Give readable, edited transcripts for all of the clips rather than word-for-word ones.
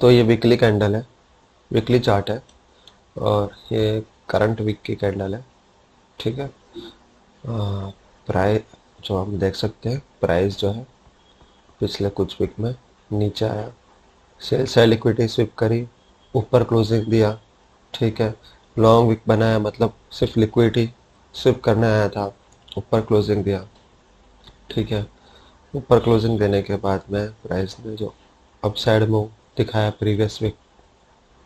तो ये weekly candle है, वीकली चार्ट है और ये करंट वीक की कैंडल है। ठीक है, प्राइस जो हम देख सकते हैं, प्राइस जो है पिछले कुछ वीक में नीचे आया, सेल से लिक्विडिटी स्विप करी, ऊपर क्लोजिंग दिया। ठीक है, लॉन्ग वीक बनाया, मतलब सिर्फ लिक्विडिटी स्विप करने आया था, ऊपर क्लोजिंग दिया। ठीक है, ऊपर क्लोजिंग देने के बाद में प्राइस ने जो अपसाइड मूव दिखाया प्रीवियस वीक।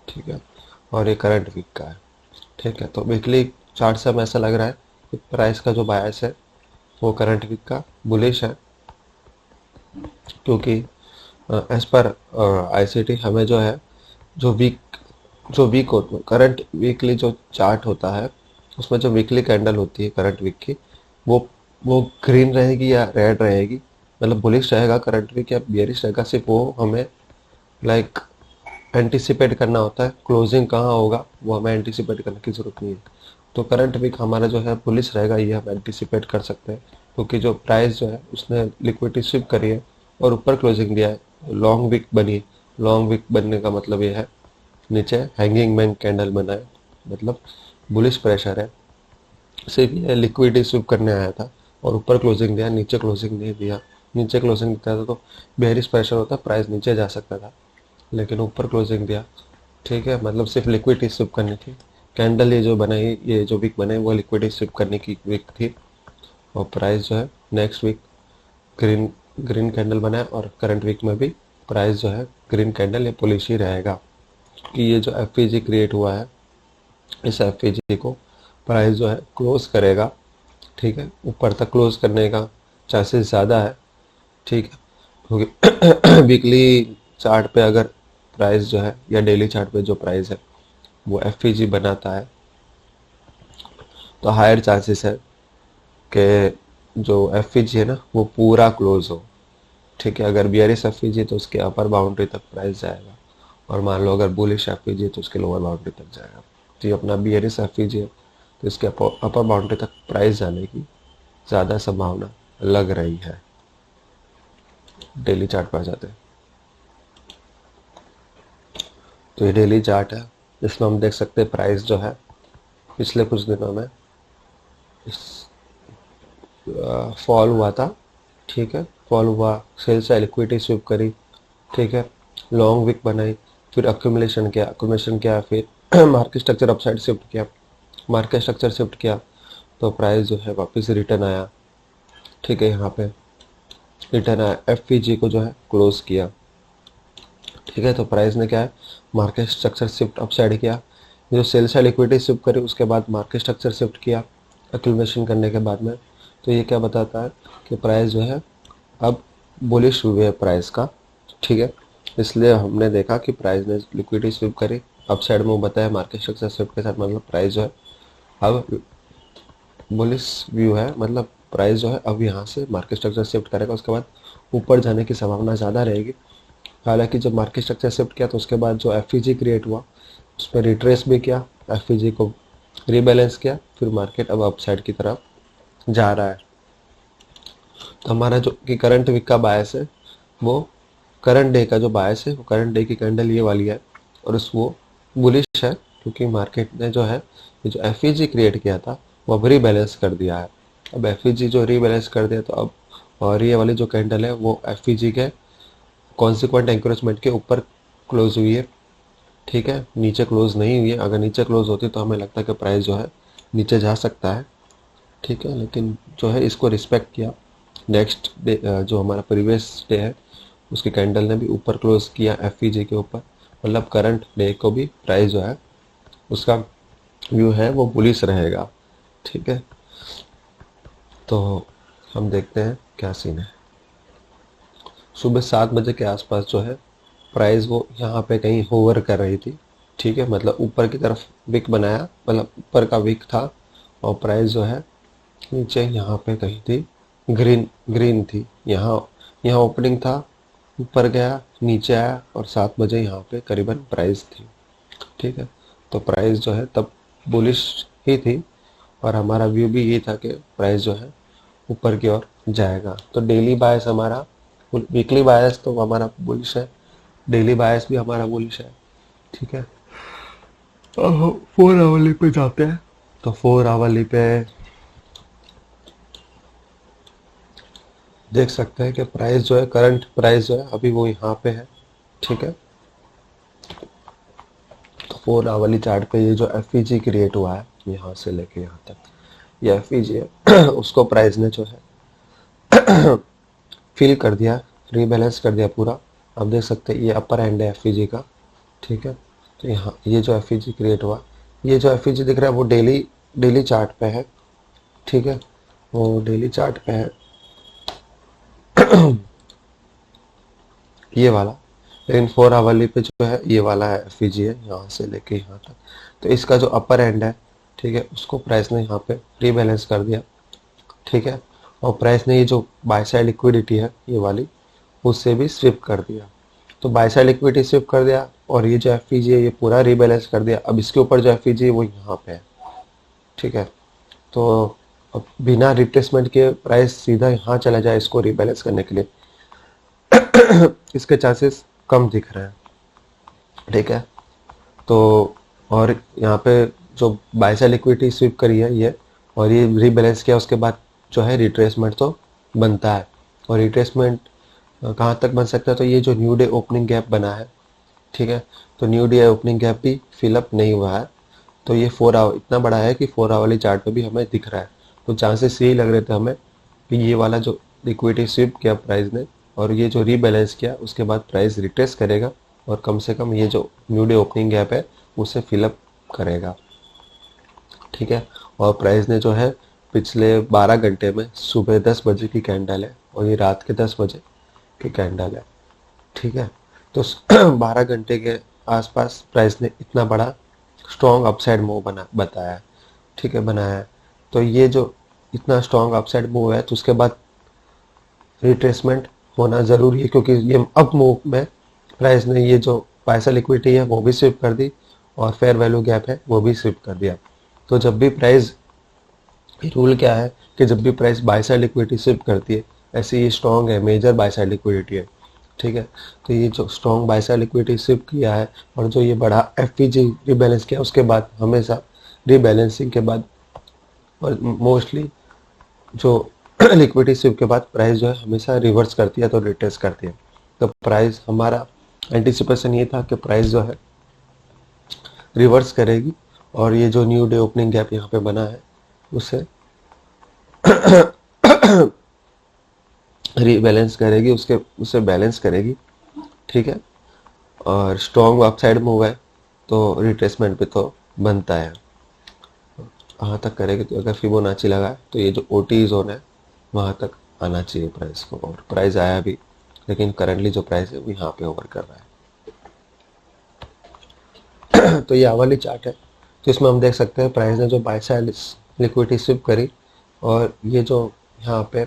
ठीक है, और ये करंट वीक का है। ठीक है, तो वीकली चार्ट से हमें ऐसा लग रहा है कि प्राइस का जो बायस है वो करंट वीक का बुलिश है, क्योंकि एज पर आईसीटी हमें जो है जो वीक होता है, करंट वीकली जो चार्ट होता है उसमें जो वीकली कैंडल होती है करंट वीक की, वो वो ग्रीन रहेगी या रेड रहेगी, मतलब बुलिश रहेगा करंट वीक या बियरिश रहेगा, सिर्फ वो हमें लाइक एंटिसिपेट करना होता है। क्लोजिंग कहाँ होगा वो हमें एंटिसिपेट करने की ज़रूरत नहीं है। तो करंट वीक हमारा जो है बुलिश रहेगा, ये हम एंटिसिपेट कर सकते हैं, क्योंकि जो प्राइस जो है उसने लिक्विडिटी स्विप करी है और ऊपर क्लोजिंग दिया है, लॉन्ग वीक बनी है। लॉन्ग वीक बनने का मतलब ये है नीचे हैंगिंग मैन कैंडल बना है, मतलब बुलिश प्रेशर है। सिर्फ ये लिक्विडिटी स्विप करने आया था और ऊपर क्लोजिंग दिया, नीचे क्लोजिंग नहीं दिया। नीचे क्लोजिंग देता था तो बेयरिश प्रेशर होता, प्राइस नीचे जा सकता था, लेकिन ऊपर क्लोजिंग दिया। ठीक है, मतलब सिर्फ लिक्विडिटी स्विप करनी थी। कैंडल ये जो बनाई, ये जो वीक बनाई वो लिक्विडिटी स्विप करने की वीक थी, और प्राइस जो है next week green green candle बनाए, और करंट वीक में भी प्राइस जो है ग्रीन कैंडल या पुलिश ही रहेगा, कि ये जो एफ क्रिएट हुआ है इस एफ को प्राइस जो है क्लोज करेगा। ठीक है, ऊपर तक क्लोज करने का चांसेस ज़्यादा है। ठीक है, क्योंकि वीकली चार्ट पे अगर प्राइस जो है या डेली चार्ट पे जो प्राइस है वो एफ बनाता है, तो हायर चांसेस है कि जो एफ है ना वो पूरा क्लोज हो। ठीक है, अगर बियरिश एफ है तो उसके अपर बाउंड्री तक प्राइस जाएगा, और मान लो अगर बुलिश एफ है तो उसके लोअर बाउंड्री तक जाएगा। तो ये अपना बियरिश एफ है तो इसके अपर बाउंड्री तक प्राइस जाने की ज़्यादा संभावना लग रही है। डेली चार्ट पर आ जाते हैं, तो ये डेली चार्ट है, इसमें हम देख सकते हैं प्राइस जो है पिछले कुछ दिनों में फॉल हुआ था। ठीक है, फॉल हुआ, सेल से लिक्विडिटी स्विप करी। ठीक है, लॉन्ग विक बनाई, फिर अक्यूमुलेशन किया, फिर मार्केट स्ट्रक्चर अपसाइड शिफ्ट किया, मार्केट स्ट्रक्चर शिफ्ट किया, तो प्राइस जो है वापस रिटर्न आया। ठीक है, यहाँ पे रिटर्न आया, एफ को जो है क्लोज किया। ठीक है, तो प्राइस ने क्या है, मार्केट स्ट्रक्चर शिफ्ट अपसाइड किया, जो सेल से लिक्विडिटी शिफ्ट करी उसके बाद मार्केट स्ट्रक्चर शिफ्ट किया एक्यूमुलेशन करने के बाद में। तो ये क्या बताता है कि प्राइस जो है अब बुलिश हुए है प्राइस का। ठीक है, इसलिए हमने देखा कि प्राइस ने लिक्विडिटी स्विप करी, अपसाइड मूव बताया मार्केट स्ट्रक्चर शिफ्ट के साथ, मतलब प्राइस जो है अब बुलिश व्यू है, मतलब प्राइस जो है अब यहाँ से मार्केट स्ट्रक्चर शिफ्ट करेगा, उसके बाद ऊपर जाने की संभावना ज़्यादा रहेगी। हालांकि जब मार्केट स्ट्रक्चर शिफ्ट किया तो उसके बाद जो एफ क्रिएट हुआ उस पर रिट्रेस भी किया, एफ को रीबैलेंस किया, फिर मार्केट अब अपसाइड की तरफ जा रहा है। तो हमारा जो कि करंट वीक का बायस है वो करंट डे का जो बायस है वो करंट डे की कैंडल ये वाली है, और उस वो बुलिश है, क्योंकि मार्केट ने जो है ये जो एफ क्रिएट किया था वो अब रीबैलेंस कर दिया है। अब एफ जो रीबैलेंस कर दिया तो अब, और ये वाली जो कैंडल है वो एफ के कॉन्सिक्वेंट एंकरेजमेंट के ऊपर क्लोज हुई है। ठीक है, नीचे क्लोज नहीं हुई है, अगर नीचे क्लोज होती तो हमें लगता है कि प्राइस जो है नीचे जा सकता है। ठीक है, लेकिन जो है इसको रिस्पेक्ट किया। नेक्स्ट डे जो हमारा प्रीवियस डे है उसकी कैंडल ने भी ऊपर क्लोज किया एफ के ऊपर, मतलब करंट डे को भी प्राइस जो है उसका व्यू है वो बुलिश रहेगा। ठीक है, तो हम देखते हैं क्या सीन है। सुबह 7 बजे के आसपास जो है प्राइस वो यहाँ पे कहीं होवर कर रही थी। ठीक है, मतलब ऊपर की तरफ विक बनाया, मतलब ऊपर का विक था, और प्राइस जो है नीचे यहाँ पे कहीं थी, ग्रीन ग्रीन थी। यहाँ यहाँ ओपनिंग था, ऊपर गया, नीचे आया, और 7 बजे यहाँ पे करीबन प्राइस थी। ठीक है, तो प्राइस जो है तब बुलिश ही थी, और हमारा व्यू भी ये था कि प्राइस जो है ऊपर की ओर जाएगा। तो डेली बायस हमारा, वीकली बायस तो हमारा बुलिश है, डेली बायस भी हमारा बुलिश है, ठीक है। अब 4 आवरली पे जाते हैं। तो 4 आवरली पे देख सकते हैं कि प्राइस जो है, करंट प्राइस जो है अभी वो यहाँ पे है, ठीक है। तो 4 आवरली चार्ट पे ये जो एफ क्रिएट हुआ है यहाँ से लेके यहाँ तक, ये एफ है उसको प्राइस ने जो है फिल कर दिया, रीबैलेंस कर दिया पूरा। आप देख सकते हैं ये अपर एंड है एफ का, ठीक है। तो यहाँ ये जो एफ क्रिएट हुआ, ये जो एफ दिख रहा है वो डेली डेली चार्ट पे है, ठीक है, वो डेली चार्ट पे है ये वाला। लेकिन 4 आवरली पे जो है ये वाला है एफ है, यहाँ से लेके यहाँ तक। तो इसका जो अपर एंड है, ठीक है, उसको प्राइस ने यहाँ पे रीबैलेंस कर दिया, ठीक है। और प्राइस ने ये जो बाय साइड लिक्विडिटी है ये वाली, उससे भी स्विप कर दिया। तो बाय साइड लिक्विडिटी स्विप कर दिया और ये जो एफ है ये पूरा रीबैलेंस कर दिया। अब इसके ऊपर जो एफ है वो यहाँ पे है, ठीक है। तो अब बिना रिट्रेसमेंट के प्राइस सीधा यहाँ चला जाए इसको रीबैलेंस करने के लिए, इसके चांसेस कम दिख रहे हैं, ठीक है। तो और यहाँ पे जो बाय साइड लिक्विडिटी स्विप करी है ये, और ये रीबैलेंस किया, उसके बाद जो है रिट्रेसमेंट तो बनता है। और रिट्रेसमेंट कहाँ तक बन सकता है, तो ये जो न्यू डे ओपनिंग गैप बना है, ठीक है, तो न्यू डे ओपनिंग गैप भी फिलअप नहीं हुआ है। तो ये 4 आवर इतना बड़ा है कि 4 आवरली चार्ट पे भी हमें दिख रहा है। तो चांसेस यही लग रहे थे हमें कि ये वाला जो लिक्विडिटी स्विप किया प्राइस ने और ये जो रीबैलेंस किया, उसके बाद प्राइस रिट्रेस करेगा और कम से कम ये जो न्यू डे ओपनिंग गैप है उसे फिलअप करेगा, ठीक है। और प्राइस ने जो है पिछले 12 घंटे में सुबह 10 बजे की कैंडल है और ये रात के 10 बजे की कैंडल है, ठीक है। तो 12 घंटे के आसपास प्राइस ने इतना बड़ा स्ट्रॉन्ग अपसाइड मूव बना बताया है, ठीक है, बनाया है। तो ये जो इतना स्ट्रॉन्ग अपसाइड मूव है, तो उसके बाद रिट्रेसमेंट होना ज़रूरी है, क्योंकि ये अप मूव में प्राइस ने ये जो पैसा लिक्विडिटी है वो भी स्विप कर दी और फेयर वैल्यू गैप है वो भी स्विप कर दिया। तो जब भी प्राइस, रूल क्या है कि जब भी price buy side liquidity sweep करती है, ऐसे ये स्ट्रॉन्ग है, मेजर बाय साइड लिक्विडिटी है, ठीक है। तो ये जो strong buy side liquidity sweep किया है और जो ये बड़ा एफ रीबैलेंस किया, उसके बाद हमेशा रीबैलेंसिंग के बाद और मोस्टली जो लिक्विडिटी स्विप के बाद प्राइस जो है हमेशा रिवर्स करती है, तो रिट्रेस करती है। तो प्राइस हमारा एंटिसिपेशन ये था कि प्राइस जो है रिवर्स करेगी और ये जो न्यू डे ओपनिंग गैप यहाँ पे बना है उसे रीबैलेंस करेगी, उसके उसे बैलेंस करेगी, ठीक है। और स्ट्रॉन्ग अपसाइड मूव है तो रिट्रेसमेंट पे तो बनता है, वहाँ तक करेगी। तो अगर फिबोनाची लगा तो ये जो ओटी जोन है वहाँ तक आना चाहिए प्राइस को, और प्राइस आया भी, लेकिन करंटली जो प्राइस है वो यहाँ पे ओवर कर रहा है। तो ये आवरली चार्ट है, तो इसमें हम देख सकते हैं प्राइस ने जो बाय साइड लिक्विडिटी स्विप करी और ये जो यहाँ पे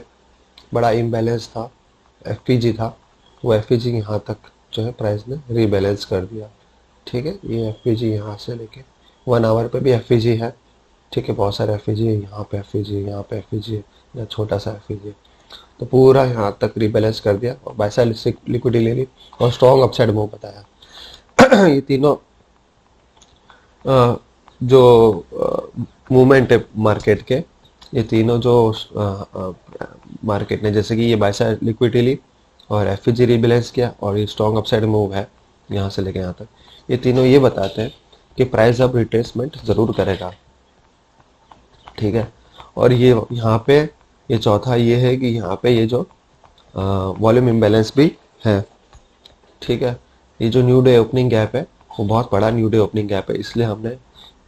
बड़ा इम्बैलेंस था, एफ था, वो एफ यहाँ तक जो है प्राइस ने रीबैलेंस कर दिया, ठीक है। ये एफ यहाँ से लेके 1 आवर पे भी एफ है, ठीक है, बहुत सारे एफ है, यहाँ पे एफ यहाँ पे एफ है, या छोटा सा एफ है। तो पूरा यहाँ तक रीबैलेंस कर दिया और बाय साइड लिक्विडिटी ले ली और स्ट्रॉन्ग अपसाइड मूव बताया। ये तीनों जो मूवमेंट है मार्केट के, ये तीनों जो मार्केट ने, जैसे कि ये बाय साइड लिक्विडिटी ली और एफ रीबैलेंस किया और ये स्ट्रॉन्ग अपसाइड मूव है यहाँ से लेके यहाँ तक, ये तीनों ये बताते हैं कि प्राइस अब रिट्रेसमेंट ज़रूर करेगा, ठीक है। और ये यहाँ पे ये चौथा ये है कि यहाँ पे ये जो वॉल्यूम इम्बैलेंस भी है, ठीक है। ये जो न्यू डे ओपनिंग गैप है वो बहुत बड़ा न्यू डे ओपनिंग गैप है, इसलिए हमने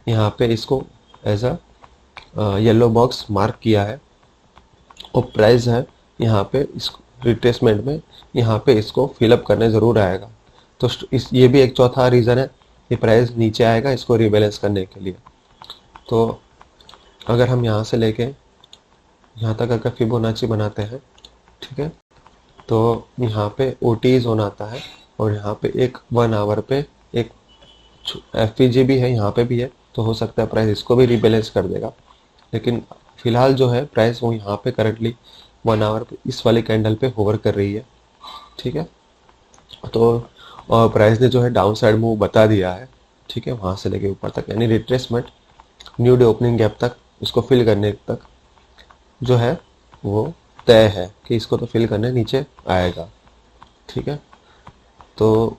यहाँ पे इसको as a yellow box mark किया है। और प्राइस है यहाँ पे इस रिट्रेसमेंट में यहाँ पे इसको फिलअप करने ज़रूर आएगा। तो इस ये भी एक चौथा रीज़न है कि प्राइस नीचे आएगा इसको रीबैलेंस करने के लिए। तो अगर हम यहाँ से लेके यहाँ तक अगर फिबोनाची बनाते हैं, ठीक है, तो यहाँ पे ओटी जोन आता है और यहाँ पे एक 1 आवर पे एक एफ भी है, यहाँ पे भी है, तो हो सकता है प्राइस इसको भी रीबैलेंस कर देगा। लेकिन फिलहाल जो है प्राइस वो यहाँ पे करंटली 1 आवर पे इस वाली कैंडल पे होवर कर रही है, ठीक है। तो और प्राइस ने जो है डाउन साइड मूव बता दिया है, ठीक है, वहां से लेके ऊपर तक, यानी retracement new day opening gap तक इसको फिल करने तक जो है वो तय है कि इसको तो फिल करने नीचे आएगा, ठीक है। तो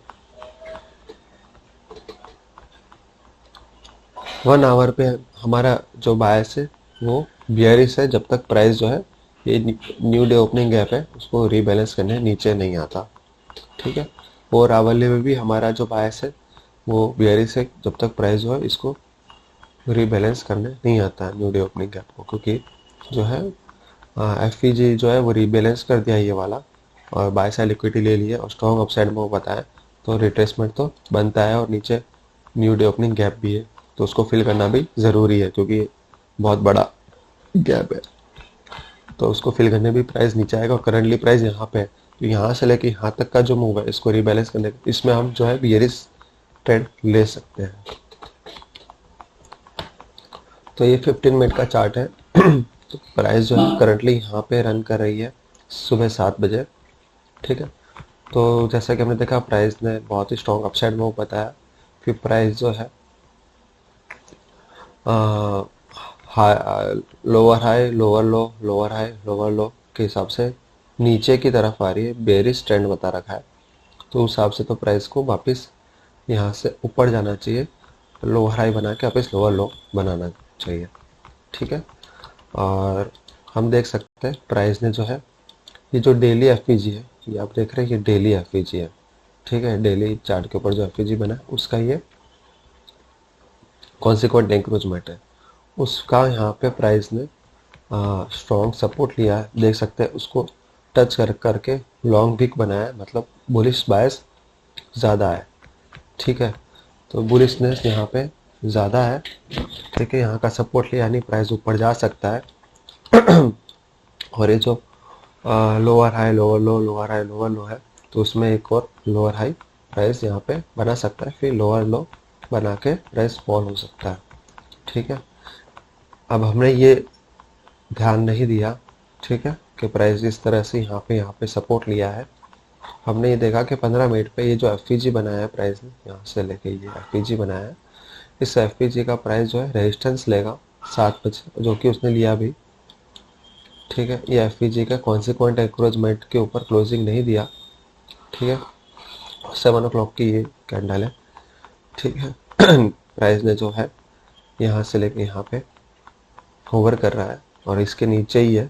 1 आवर पे हमारा जो बायस है वो बियरिश है, जब तक प्राइस जो है ये न्यू डे ओपनिंग गैप है उसको रीबैलेंस करने नीचे नहीं आता, ठीक है। 4 आवरली में भी हमारा जो बायस है वो बियरिश है, जब तक प्राइस जो है इसको रीबैलेंस करने नहीं आता न्यू डे ओपनिंग गैप को, क्योंकि जो है एफ जो है वो रीबैलेंस कर दिया ये वाला और बाय साइड लिक्विडिटी ले लिया और स्ट्रॉन्ग अपसाइड में वो बताया, तो रिट्रेसमेंट तो बनता है और नीचे न्यू डे ओपनिंग गैप भी है, तो उसको फिल करना भी ज़रूरी है क्योंकि बहुत बड़ा गैप है, तो उसको फिल करने भी प्राइस नीचे आएगा। और करंटली प्राइस यहाँ पे है, तो यहाँ से लेके यहाँ तक का जो मूव है इसको रीबैलेंस करने इसमें हम जो है बियरिश ट्रेंड ले सकते हैं। तो ये 15 मिनट का चार्ट है। तो प्राइस जो है करंटली यहाँ पे रन कर रही है सुबह 7 बजे, ठीक है। तो जैसा कि हमने देखा प्राइस ने बहुत ही स्ट्रॉन्ग अपसाइड मूव बताया, फिर प्राइस जो है lower high lower low lower high lower low के हिसाब से नीचे की तरफ आ रही है, बेरिश ट्रेंड बता रखा है, तो उस हिसाब से तो प्राइस को वापस यहाँ से ऊपर जाना चाहिए, लोअर हाई बना के वापस लोअर लो बनाना चाहिए, ठीक है। और हम देख सकते हैं प्राइस ने जो है ये जो डेली एफ है, ये आप देख रहे हैं, ये डेली एफ है, ठीक है। डेली चार्ट के ऊपर जो एफ बना है उसका ये कॉन्सिक्वेंट इंक्रोचमेंट है, उसका यहाँ पे प्राइस ने स्ट्रॉन्ग सपोर्ट लिया है, देख सकते हैं उसको टच करके लॉन्ग वीक बनाया है, मतलब बुलिश बायस ज़्यादा है, ठीक है। तो बुलिशनेस यहाँ पे ज़्यादा है, ठीक है, यहाँ का सपोर्ट लिया यानी प्राइस ऊपर जा सकता है। और ये जो lower high lower low lower high lower लो है, तो उसमें एक और लोअर हाई प्राइस यहाँ पे बना सकता है, फिर लोअर लो बना के प्राइस फॉल हो सकता है, ठीक है। अब हमने ये ध्यान नहीं दिया, ठीक है, कि प्राइस इस तरह से यहाँ पे सपोर्ट लिया है। हमने ये देखा कि 15 मिनट पे ये जो एफ बनाया है प्राइस ने, यहाँ से लेके ये एफ बनाया है, इस एफ का प्राइस जो है रेजिस्टेंस लेगा 7 बजे, जो कि उसने लिया भी, ठीक है। ये एफ का कॉन्सिक्वेंट एंकरेजमेंट के ऊपर क्लोजिंग नहीं दिया, ठीक है। 7 o'clock की ये कैंडल है, ठीक है। प्राइस ने जो है यहाँ से लेके यहाँ पे होवर कर रहा है और इसके नीचे ही है,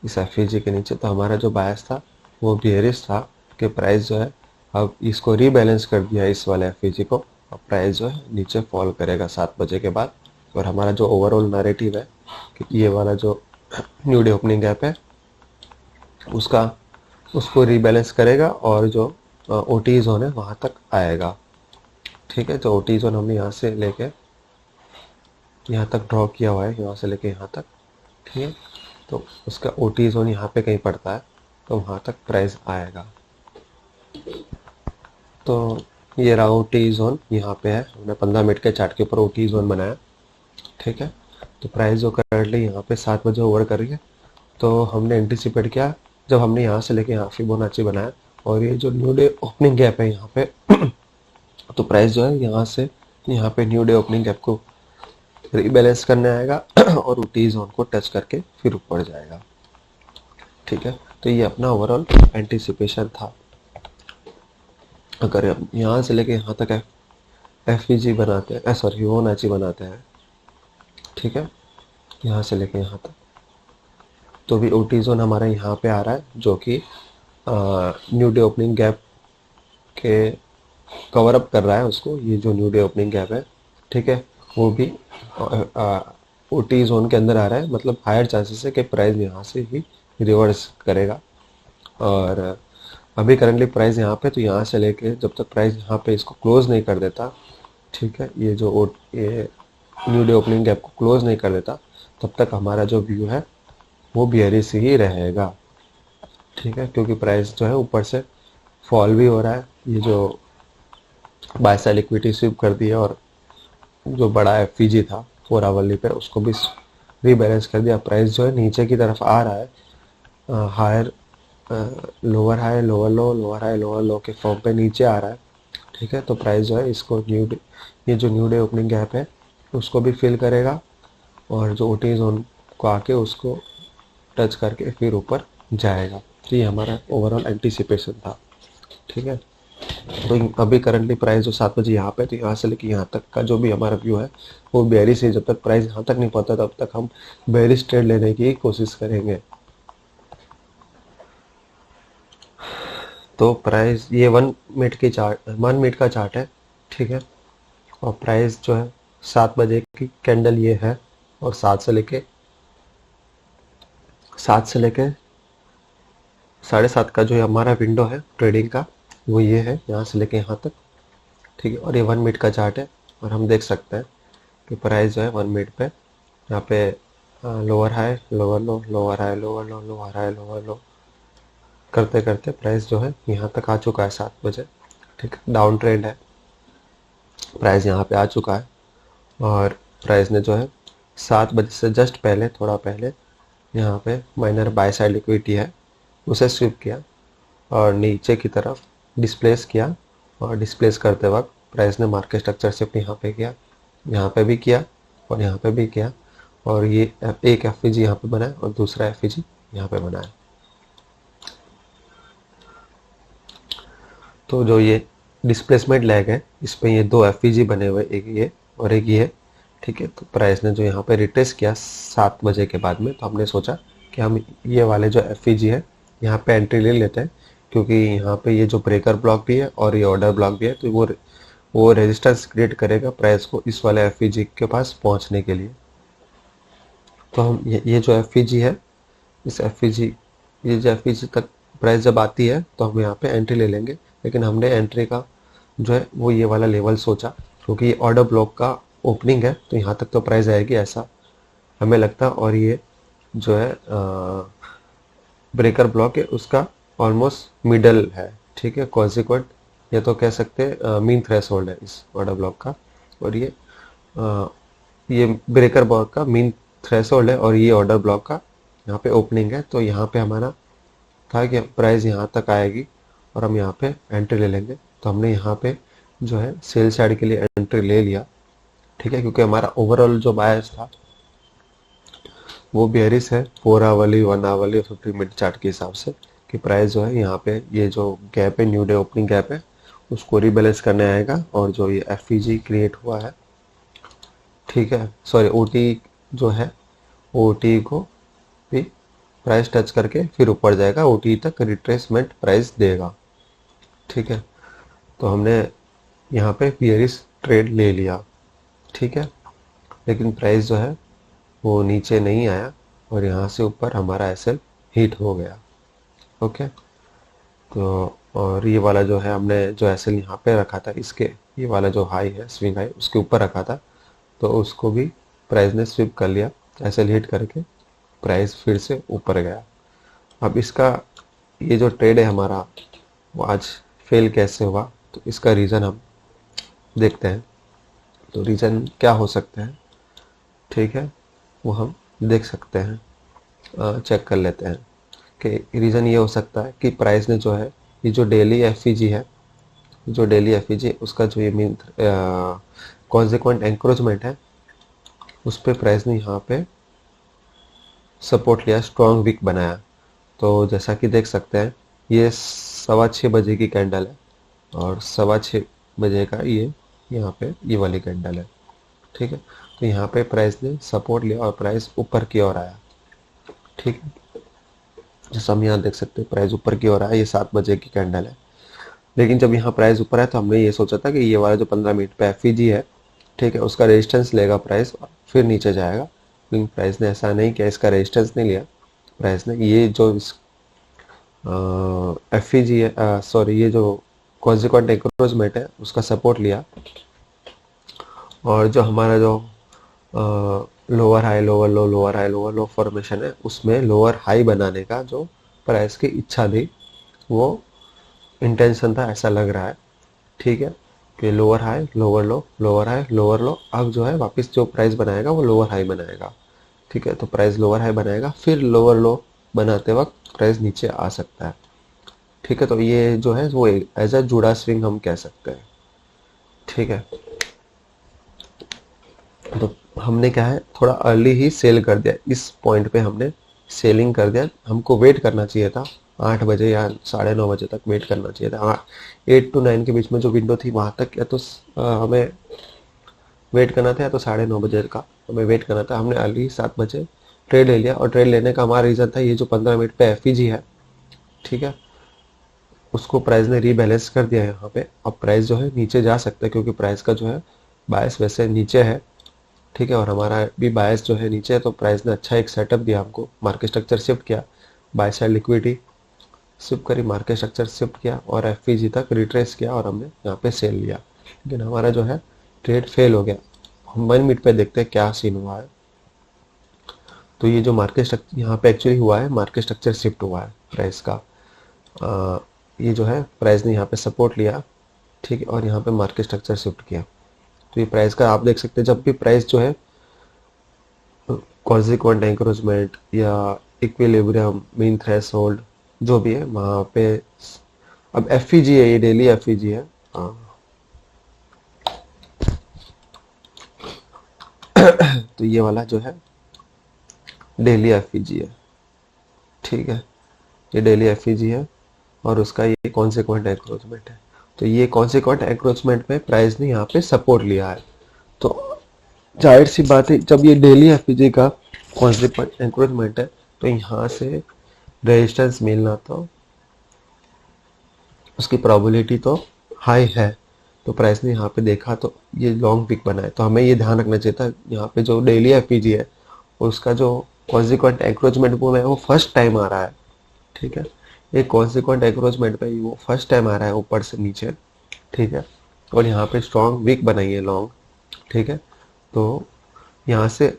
इस एफ के नीचे, तो हमारा जो बायस था वो बियरिश था कि प्राइस जो है अब इसको रीबैलेंस कर दिया इस वाले एफ को, अब प्राइस जो है नीचे फॉल करेगा 7 बजे के बाद। और हमारा जो ओवरऑल नैरेटिव है कि ये वाला जो न्यू डे ओपनिंग गैप है उसको रीबैलेंस करेगा और जो ओ टी जोन है वहाँ तक आएगा, ठीक है। जो ओ टी जोन हमने यहाँ से लेके यहाँ तक ड्रॉ किया हुआ है, यहाँ से लेके यहाँ तक, ठीक है, तो उसका ओ टी जोन यहाँ पे कहीं पड़ता है, तो वहाँ तक प्राइस आएगा। तो ये रहा ओ टी जोन यहाँ पे है, हमने 15 मिनट के चार्ट के ऊपर ओ टी जोन बनाया, ठीक है। तो प्राइस जो करंटली यहाँ पे 7 बजे ओवर कर रही है, तो हमने एंटिसिपेट किया जब हमने यहाँ से लेके यहाँ फिबोनाची बनाया और ये जो न्यू डे ओपनिंग गैप है यहाँ पे, तो प्राइस जो है यहाँ से यहाँ पे न्यू डे ओपनिंग गैप को रीबैलेंस करने आएगा और टी जोन को टच करके फिर ऊपर जाएगा, ठीक है। तो ये अपना ओवरऑल एंटिसिपेशन था। अगर यहाँ से लेके यहाँ तक एफ बनाते हैं, सॉरी फिबोनाची बनाते हैं, ठीक है, यहाँ से लेके यहाँ तक, तो भी ओ टी जोन हमारा यहाँ पे आ रहा है, जो कि न्यू डे ओपनिंग गैप के कवर अप कर रहा है उसको, ये जो न्यू डे ओपनिंग गैप है, ठीक है, वो भी ओ टी जोन के अंदर आ रहा है, मतलब हायर चांसेस है कि प्राइस यहाँ से ही रिवर्स करेगा। और अभी करंटली प्राइस यहाँ पे, तो यहाँ से लेके जब तक प्राइस यहाँ पे इसको क्लोज नहीं कर देता, ठीक है, ये न्यू डे ओपनिंग गैप को क्लोज नहीं कर देता, तब तक हमारा जो व्यू है वो बियरिश ही रहेगा, ठीक है, क्योंकि प्राइस जो है ऊपर से फॉल भी हो रहा है, ये जो बाय साइड लिक्विडिटी स्वीप कर दी है और जो बड़ा एफ था 4 आवरली पे उसको भी रीबैलेंस कर दिया, प्राइस जो है नीचे की तरफ आ रहा है, higher lower high lower low lower high lower low के फॉर्म पे नीचे आ रहा है, ठीक है। तो प्राइस जो है इसको ये जो न्यू डे ओपनिंग गैप है उसको भी फिल करेगा, और जो ओटी जोन को आके उसको टच करके फिर ऊपर जाएगा। तो ये हमारा ओवरऑल एंटीसिपेशन था। ठीक है। तो अभी करंटली प्राइस जो 7 बजे यहाँ पे, तो यहाँ से लेके यहाँ तक का जो भी हमारा व्यू है वो बेरिश है। जब तक प्राइस यहाँ तक नहीं पहुँचता तब तक हम बेरिश ट्रेड लेने की कोशिश करेंगे। तो प्राइस ये 1 मिनट का चार्ट है। ठीक है। और प्राइस जो है 7 बजे की कैंडल ये है, और 7 से लेके 7:30 का जो है हमारा विंडो है ट्रेडिंग का, वो ये है यहाँ से लेके यहाँ तक। ठीक है। और ये 1 मिनट का चार्ट है, और हम देख सकते हैं कि प्राइस जो है 1 मिनट पे यहाँ पे lower high lower low, lower high lower low, lower high lower लो करते करते प्राइस जो है यहाँ तक आ चुका है 7 बजे। ठीक है। डाउन ट्रेंड है, प्राइस यहाँ पे आ चुका है, और प्राइस ने जो है 7 बजे से जस्ट पहले, थोड़ा पहले यहाँ पे माइनर बाय साइड लिक्विडिटी है उसे स्विप किया और नीचे की तरफ डिस्प्लेस किया, और डिस्प्लेस करते वक्त प्राइस ने मार्केट स्ट्रक्चर शिफ्ट यहाँ पे किया, यहाँ पे भी किया और यहाँ पे भी किया, और ये एक एफईजी यहाँ पे बना है और दूसरा एफईजी यहाँ पे बना है। तो जो ये डिस्प्लेसमेंट लैग है इसमें ये 2 एफईजी बने हुए, एक ये और एक ये। ठीक है। तो प्राइस ने जो यहाँ पे रिट्रेस किया 7 बजे के बाद में, तो हमने सोचा कि हम ये वाले जो एफईजी है यहाँ पे एंट्री ले लेते हैं, क्योंकि यहाँ पे ये जो ब्रेकर ब्लॉक भी है और ये ऑर्डर ब्लॉक भी है, तो वो रेजिस्टेंस क्रिएट करेगा प्राइस को इस वाले एफईजी के पास पहुँचने के लिए। तो हम ये जो एफईजी है, इस एफईजी ये जो एफईजी तक प्राइस जब आती है तो हम यहाँ पे एंट्री ले लेंगे। लेकिन हमने एंट्री का जो है वो ये वाला लेवल सोचा, क्योंकि ये ऑर्डर ब्लॉक का ओपनिंग है, तो यहाँ तक तो प्राइस आएगी ऐसा हमें लगता। और ये जो है ब्रेकर ब्लॉक है उसका ऑलमोस्ट मिडल है। ठीक है। कॉन्सिक्वेंट ये तो कह सकते हैं मीन थ्रेशोल्ड है इस ऑर्डर ब्लॉक का, और ये ब्रेकर ब्लॉक का मीन थ्रेशोल्ड है, और ये ऑर्डर ब्लॉक का यहाँ पे ओपनिंग है। तो यहाँ पे हमारा था कि प्राइस यहाँ तक आएगी और हम यहाँ पे एंट्री ले लेंगे। तो हमने यहाँ पे जो है सेल साइड के लिए एंट्री ले लिया। ठीक है। क्योंकि हमारा ओवरऑल जो बायस था वो बेयरिश है 4 आवरली 1 आवरली और 50 मिनट चार्ट के हिसाब से, कि प्राइस जो है यहाँ पे ये जो गैप है न्यू डे ओपनिंग गैप है उसको रिबैलेंस करने आएगा, और जो ये एफईजी क्रिएट हुआ है, ठीक है, सॉरी ओटी जो है ओटी को भी प्राइस टच करके फिर ऊपर जाएगा, ओटी तक रिट्रेसमेंट प्राइस देगा। ठीक है। तो हमने यहाँ पे बेयरिश ट्रेड ले लिया। ठीक है। लेकिन प्राइस जो है वो नीचे नहीं आया और यहाँ से ऊपर हमारा एसएल हिट हो गया। ओके। तो और ये वाला जो है हमने जो एसएल यहाँ पे रखा था, इसके ये वाला जो हाई है स्विंग हाई उसके ऊपर रखा था, तो उसको भी प्राइस ने स्विप कर लिया, एसएल हिट करके प्राइस फिर से ऊपर गया। अब इसका ये जो ट्रेड है हमारा वो आज फेल कैसे हुआ, तो इसका रीज़न हम देखते हैं। तो रीज़न क्या हो सकते हैं, ठीक है, वो हम देख सकते हैं, चेक कर लेते हैं कि रीज़न ये हो सकता है कि प्राइस ने जो है ये जो डेली एफईजी है, जो डेली एफईजी उसका जो ये मीन कॉन्सिक्वेंट एंक्रोचमेंट है उस पर प्राइस ने यहाँ पे सपोर्ट लिया, स्ट्रॉन्ग विक बनाया। तो जैसा कि देख सकते हैं ये 6:15 की कैंडल है और 6:15 का ये यहाँ पे ये वाली कैंडल है। ठीक है। तो यहाँ पे प्राइस ने सपोर्ट लिया और प्राइस ऊपर की ओर आया। ठीक है। जैसा हम यहाँ देख सकते हैं प्राइस ऊपर की ओर आया, ये 7 बजे की कैंडल है। लेकिन जब यहाँ प्राइस ऊपर है तो हमने ये सोचा था कि ये वाला जो 15 मिनट पे एफईजी है, ठीक है, उसका रेजिस्टेंस लेगा प्राइस फिर नीचे जाएगा। लेकिन प्राइस ने ऐसा नहीं किया, इसका रेजिस्टेंस नहीं लिया प्राइस ने। ये जो एफईजी है, सॉरी, ये जो कॉन्सिक्वेंट एंक्रोचमेंट है उसका सपोर्ट लिया, और जो हमारा जो lower high lower low lower high lower लो फॉर्मेशन है उसमें लोअर हाई बनाने का जो प्राइस की इच्छा थी, वो इंटेंशन था, ऐसा लग रहा है। ठीक है। कि lower high lower low lower high lower लो, अब जो है वापस जो प्राइस बनाएगा वो लोअर हाई बनाएगा। ठीक है। तो प्राइस लोअर हाई बनाएगा, फिर लोअर लो बनाते वक्त प्राइस नीचे आ सकता है। ठीक है। तो ये जो है वो एज अ जुड़ा स्विंग हम कह सकते हैं। ठीक है। तो हमने क्या है, थोड़ा अर्ली ही सेल कर दिया, इस पॉइंट पे हमने सेलिंग कर दिया। हमको वेट करना चाहिए था 8 बजे या 9:30 बजे तक वेट करना चाहिए था। हाँ, 8 to 9 के बीच में जो विंडो थी वहां तक या तो हमें वेट करना था, या तो 9:30 बजे का हमें वेट करना था। हमने अर्ली 7 बजे ट्रेड ले लिया, और ट्रेड लेने का हमारा रीज़न था ये जो 15 मिनट पे एफईजी है, ठीक है, उसको प्राइस ने रीबैलेंस कर दिया है यहाँ पे। अब प्राइस जो है नीचे जा सकता है, क्योंकि प्राइस का जो है बायस वैसे नीचे है, ठीक है, और हमारा भी बायस जो है नीचे है। तो प्राइस ने अच्छा एक सेटअप दिया हमको, मार्केट स्ट्रक्चर शिफ्ट किया, बाय साइड लिक्विडिटी शिफ्ट करी, मार्केट स्ट्रक्चर शिफ्ट किया और एफईजी तक रिट्रेस किया, और हमने यहाँ पे सेल लिया। लेकिन हमारा जो है ट्रेड फेल हो गया। हम 1 मिनट पे देखते हैं क्या सीन हुआ है। तो ये जो मार्केट स्ट्रक्चर यहाँ पे एक्चुअली हुआ है, मार्केट स्ट्रक्चर शिफ्ट हुआ है प्राइस का। ये जो है प्राइस ने यहाँ पे सपोर्ट लिया, ठीक है, और यहाँ पे मार्केट स्ट्रक्चर शिफ्ट किया। तो ये प्राइस का आप देख सकते हैं, जब भी प्राइस जो है कॉन्सिक्वेंट एंकरेजमेंट या इक्विलिब्रियम मीन थ्रेशोल्ड जो भी है वहाँ पे, अब एफईजी है, ये डेली एफईजी है। तो ये वाला जो है डेली एफईजी है, ठीक है, ये डेली एफईजी है, और उसका ये कॉन्सिक्वेंट एंक्रोचमेंट है। तो ये कॉन्सिक्वेंट एंक्रोचमेंट में प्राइस ने यहाँ पे सपोर्ट लिया है। तो जाहिर सी बात है, जब ये डेली एफईजी का कॉन्सिक्वेंट एंक्रोचमेंट है, तो यहाँ से रेजिस्टेंस मिलना तो उसकी प्रोबेबिलिटी तो हाई है। तो प्राइस ने यहाँ पे देखा तो ये लॉन्ग पिक बनाए। तो हमें ये ध्यान रखना चाहिए था, यहाँ पे जो डेली एफईजी है उसका जो कॉन्सिक्वेंट एंक्रोचमेंट है वो फर्स्ट टाइम आ रहा है, ठीक है, एक कॉन्सिक्वेंट एंक्रोचमेंट पे वो फर्स्ट टाइम आ रहा है ऊपर से नीचे, ठीक है, और यहाँ पे स्ट्रॉन्ग वीक बनाई है लॉन्ग, ठीक है। तो यहाँ से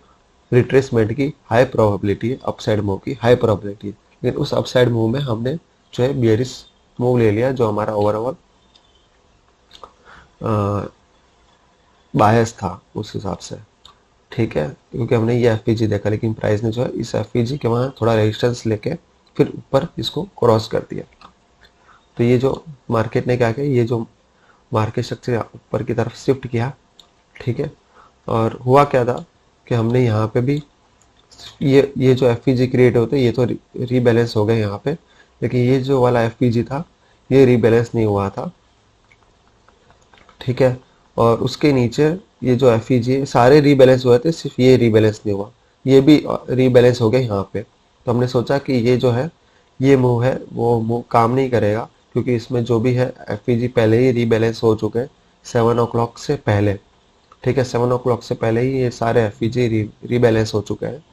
रिट्रेसमेंट की हाई प्रोबेबिलिटी है, अपसाइड मूव की हाई प्रोबेबिलिटी है। लेकिन उस अपसाइड मूव में हमने जो है बियरिश मूव ले लिया, जो हमारा ओवरऑल बायस था उस हिसाब से, ठीक है, क्योंकि हमने ये एफईजी देखा। लेकिन प्राइस ने जो है इस एफईजी के वहाँ थोड़ा रेजिस्टेंस लेके फिर ऊपर इसको क्रॉस कर दिया। तो ये जो मार्केट ने क्या किया, ये जो मार्केट स्ट्रक्चर ऊपर की तरफ शिफ्ट किया, ठीक है, और हुआ क्या था कि हमने यहाँ पे भी ये जो एफईजी क्रिएट होते ये तो रीबैलेंस हो गए यहाँ पे, लेकिन ये जो वाला एफईजी था ये रीबैलेंस नहीं हुआ था, ठीक है, और उसके नीचे ये जो एफईजी है सारे रीबैलेंस हुए थे, सिर्फ ये रीबैलेंस नहीं हुआ, ये भी रीबैलेंस हो गए यहाँ पे। तो हमने सोचा कि ये जो है ये मूव है वो मूव काम नहीं करेगा, क्योंकि इसमें जो भी है एफईजी पहले ही रीबैलेंस हो चुके हैं 7 o'clock से पहले, ठीक है, 7 o'clock से पहले ही ये सारे एफईजी रीबैलेंस हो चुके हैं,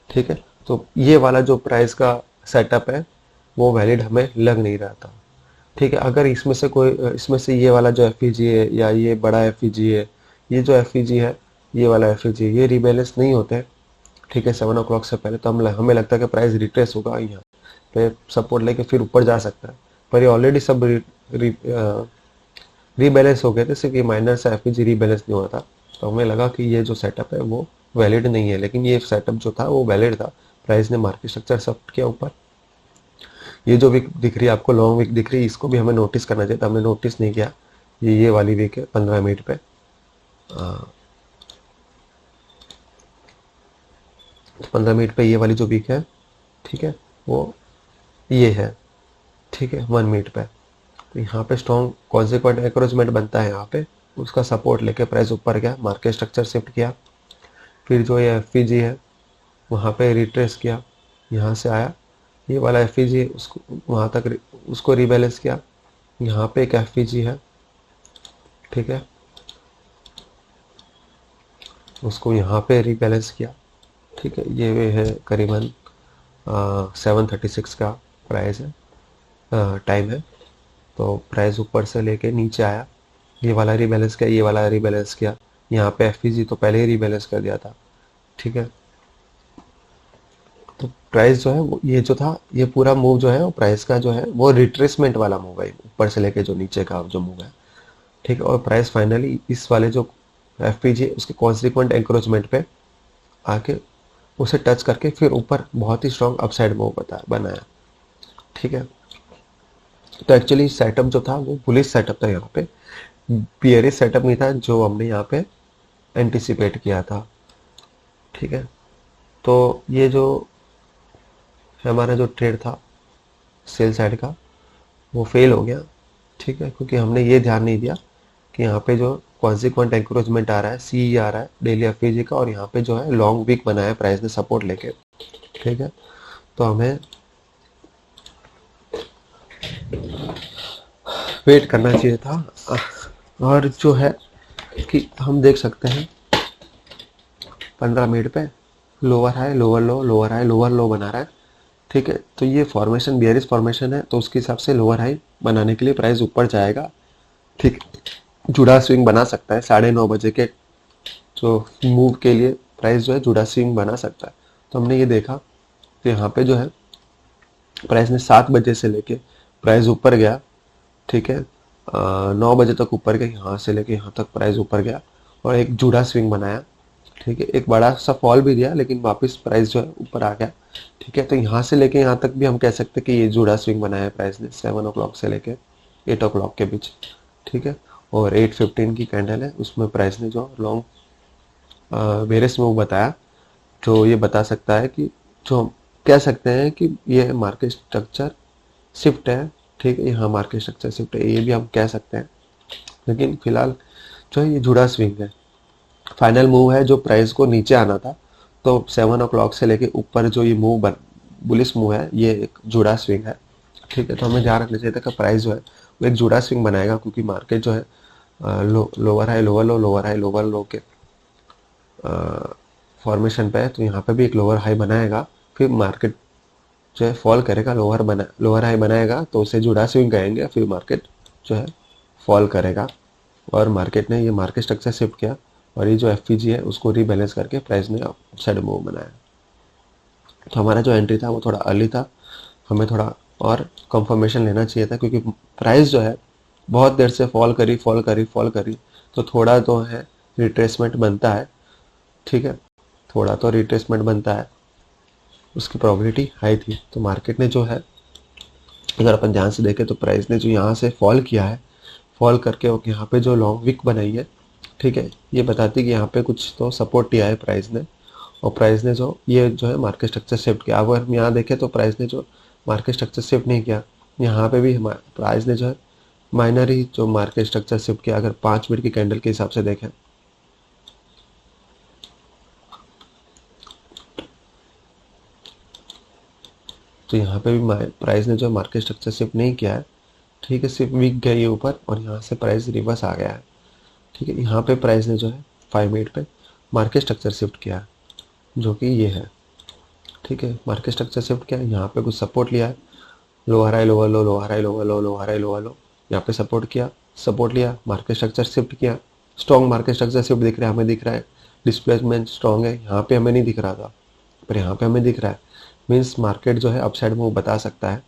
ठीक है। तो ये वाला जो प्राइस का सेटअप है वो वैलिड हमें लग नहीं रहा था, ठीक है। अगर इसमें से ये वाला जो एफईजी है या ये बड़ा एफईजी है, ये जो एफईजी है, ये वाला एफईजी, ये रीबैलेंस नहीं होते, ठीक है, 7 o'clock से पहले, तो हमें लगता है कि प्राइस रिट्रेस होगा, यहाँ पे सपोर्ट लेके फिर ऊपर जा सकता है। पर ये ऑलरेडी सब रीबैलेंस हो गए थे, सिर्फ ये माइनर सा एफईजी रीबैलेंस नहीं हुआ था। तो हमें लगा कि ये जो सेटअप है वो वैलिड नहीं है, लेकिन ये सेटअप जो था वो वैलिड था। प्राइस ने मार्केट स्ट्रक्चर शिफ्ट किया ऊपर। ये जो वीक दिख रही है आपको, लॉन्ग वीक दिख रही है, इसको भी हमें नोटिस करना चाहिए था, हमने नोटिस नहीं किया। ये वाली वीक है 15 मिनट पे, 15 मिनट पे ये वाली जो वीक है, ठीक है, वो ये है, ठीक है, 1 मिनट पे। तो यहाँ पे स्ट्रॉन्ग कॉन्सिक्वेंट एंकरेजमेंट बनता है, यहाँ पे उसका सपोर्ट लेके प्राइस ऊपर गया, मार्केट स्ट्रक्चर शिफ्ट किया, फिर जो ये एफईजी है वहाँ पे रिट्रेस किया, यहाँ से आया ये वाला एफईजी, उसको वहाँ तक उसको रीबैलेंस किया, यहाँ पे एक एफईजी है, ठीक है, उसको यहाँ पे रीबैलेंस किया, ठीक है, ये है करीबन 7:36 का प्राइस है, टाइम है। तो प्राइस ऊपर से लेके नीचे आया, ये वाला रीबैलेंस किया, ये वाला रीबैलेंस किया, यहाँ पे एफईजी तो पहले ही रीबैलेंस कर दिया था, ठीक है। तो प्राइस जो है वो ये जो था, ये पूरा मूव जो है वो प्राइस का जो है वो रिट्रेसमेंट वाला मूव है, ऊपर से लेके जो नीचे का जो मूव है, ठीक है। और प्राइस फाइनली इस वाले जो एफपीजी उसके कॉन्सिक्वेंट एंक्रोचमेंट पे आके उसे टच करके फिर ऊपर बहुत ही स्ट्रॉन्ग अपसाइड मूव बनाया, ठीक है। तो एक्चुअली सेटअप जो था वो बुलिश सेटअप था यहाँ पे, बियरिश सेटअप नहीं था जो हमने यहाँ पे एंटिसिपेट किया था। ठीक है, तो ये जो हमारा जो ट्रेड था सेल साइड का वो फेल हो गया। ठीक है, क्योंकि हमने ये ध्यान नहीं दिया कि यहाँ पे जो कॉन्सिक्वेंट एंकरेजमेंट आ रहा है, सी आ रहा है डेली एफईजी का, और यहाँ पे जो है लॉन्ग वीक बनाया है प्राइस ने सपोर्ट लेके। ठीक है, तो हमें वेट करना चाहिए था। और जो है कि हम देख सकते हैं 15 मिनट पे lower high lower low, lower high lower लो बना रहा है। ठीक है, तो ये फॉर्मेशन बियरिश फॉर्मेशन है, तो उसके हिसाब से लोअर हाई बनाने के लिए प्राइस ऊपर जाएगा। ठीक, जुड़ा स्विंग बना सकता है 9:30 बजे के जो मूव के लिए प्राइस जो है जुड़ा स्विंग बना सकता है। तो हमने ये देखा, तो यहाँ पे जो है प्राइस ने 7 बजे से लेके प्राइस ऊपर गया। ठीक है, 9 बजे तक ऊपर गया, यहाँ से लेके यहाँ तक प्राइस ऊपर गया और एक जुड़ा स्विंग बनाया। ठीक है, एक बड़ा सा फॉल भी दिया लेकिन वापस प्राइस जो है ऊपर आ गया। ठीक है, तो यहाँ से लेके यहाँ तक भी हम कह सकते हैं कि ये जुड़ा स्विंग बनाया है प्राइस ने 7 o'clock से लेके 8 o'clock के बीच। ठीक है, और 8:15 की कैंडल है, उसमें प्राइस ने जो लॉन्ग बेरिश मूव बताया, जो ये बता सकता है कि जो हम कह सकते हैं कि ये मार्केट स्ट्रक्चर शिफ्ट है। ठीक है, यहाँ मार्केट स्ट्रक्चर शिफ्ट है, ये भी हम कह सकते हैं। लेकिन फिलहाल जो है ये जुड़ा स्विंग है, फाइनल मूव है जो प्राइस को नीचे आना था। तो 7 o'clock से लेके ऊपर जो ये मूव बुलिश मूव है, ये एक जुड़ा स्विंग है। ठीक है, तो हमें ध्यान रखना चाहिए था कि प्राइस जो है वो एक जुड़ा स्विंग बनाएगा, क्योंकि मार्केट जो है lower high lower low, lower high lower low के फॉर्मेशन पे है। तो यहाँ पे भी एक लोअर हाई बनाएगा, फिर मार्केट जो है फॉल करेगा, लोअर हाई बनाएगा तो उसे जुड़ा स्विंग कहेंगे, फिर मार्केट जो है फॉल करेगा। और मार्केट ने ये मार्केट स्ट्रक्चर शिफ्ट किया और ये जो एफपीजी है उसको रीबैलेंस करके प्राइस ने अपसाइड मूव बनाया। तो हमारा जो एंट्री था वो थोड़ा अर्ली था, हमें थोड़ा और कंफर्मेशन लेना चाहिए था, क्योंकि प्राइस जो है बहुत देर से फॉल करी फॉल करी फॉल करी, तो थोड़ा तो है रिट्रेसमेंट बनता है। ठीक है, थोड़ा तो रिट्रेसमेंट बनता है, उसकी प्रोबेबिलिटी हाई थी। तो मार्केट ने जो है, अगर अपन ध्यान से देखें तो प्राइस ने जो यहाँ से फॉल किया है, फॉल करके और यहाँ पे जो लॉन्ग विक बनाई है, ठीक है, ये बताती है कि यहाँ पे कुछ तो सपोर्ट दिया है प्राइस ने। और प्राइस ने जो ये जो है मार्केट स्ट्रक्चर शिफ्ट किया। अगर हम यहाँ देखें तो प्राइस ने जो मार्केट स्ट्रक्चर शिफ्ट नहीं किया, यहाँ पे भी प्राइस ने जो है माइनर ही जो मार्केट स्ट्रक्चर शिफ्ट किया। अगर 5 मिनट की कैंडल के हिसाब से देखें तो यहाँ पे भी प्राइस ने जो मार्केट स्ट्रक्चर शिफ्ट नहीं किया है। ठीक है, सिर्फ वीक गई है ऊपर और यहाँ से प्राइस रिवर्स आ गया है। ठीक है, यहाँ पे प्राइस ने जो है 5 मिनट पे मार्केट स्ट्रक्चर शिफ्ट किया है, जो कि ये है। ठीक है, मार्केट स्ट्रक्चर शिफ्ट किया है, यहाँ पे कुछ सपोर्ट लिया है, lower high lower low, lower high lower low, lower high lower लो, यहाँ पे सपोर्ट किया, सपोर्ट लिया, मार्केट स्ट्रक्चर शिफ्ट किया। स्ट्रॉन्ग मार्केट स्ट्रक्चर शिफ्ट दिख रहा है, हमें दिख रहा है डिस्प्लेसमेंट स्ट्रॉन्ग है, यहाँ पे हमें नहीं दिख रहा था पर यहाँ पे हमें दिख रहा है। मीन्स मार्केट जो है अपसाइड मूव बता सकता है।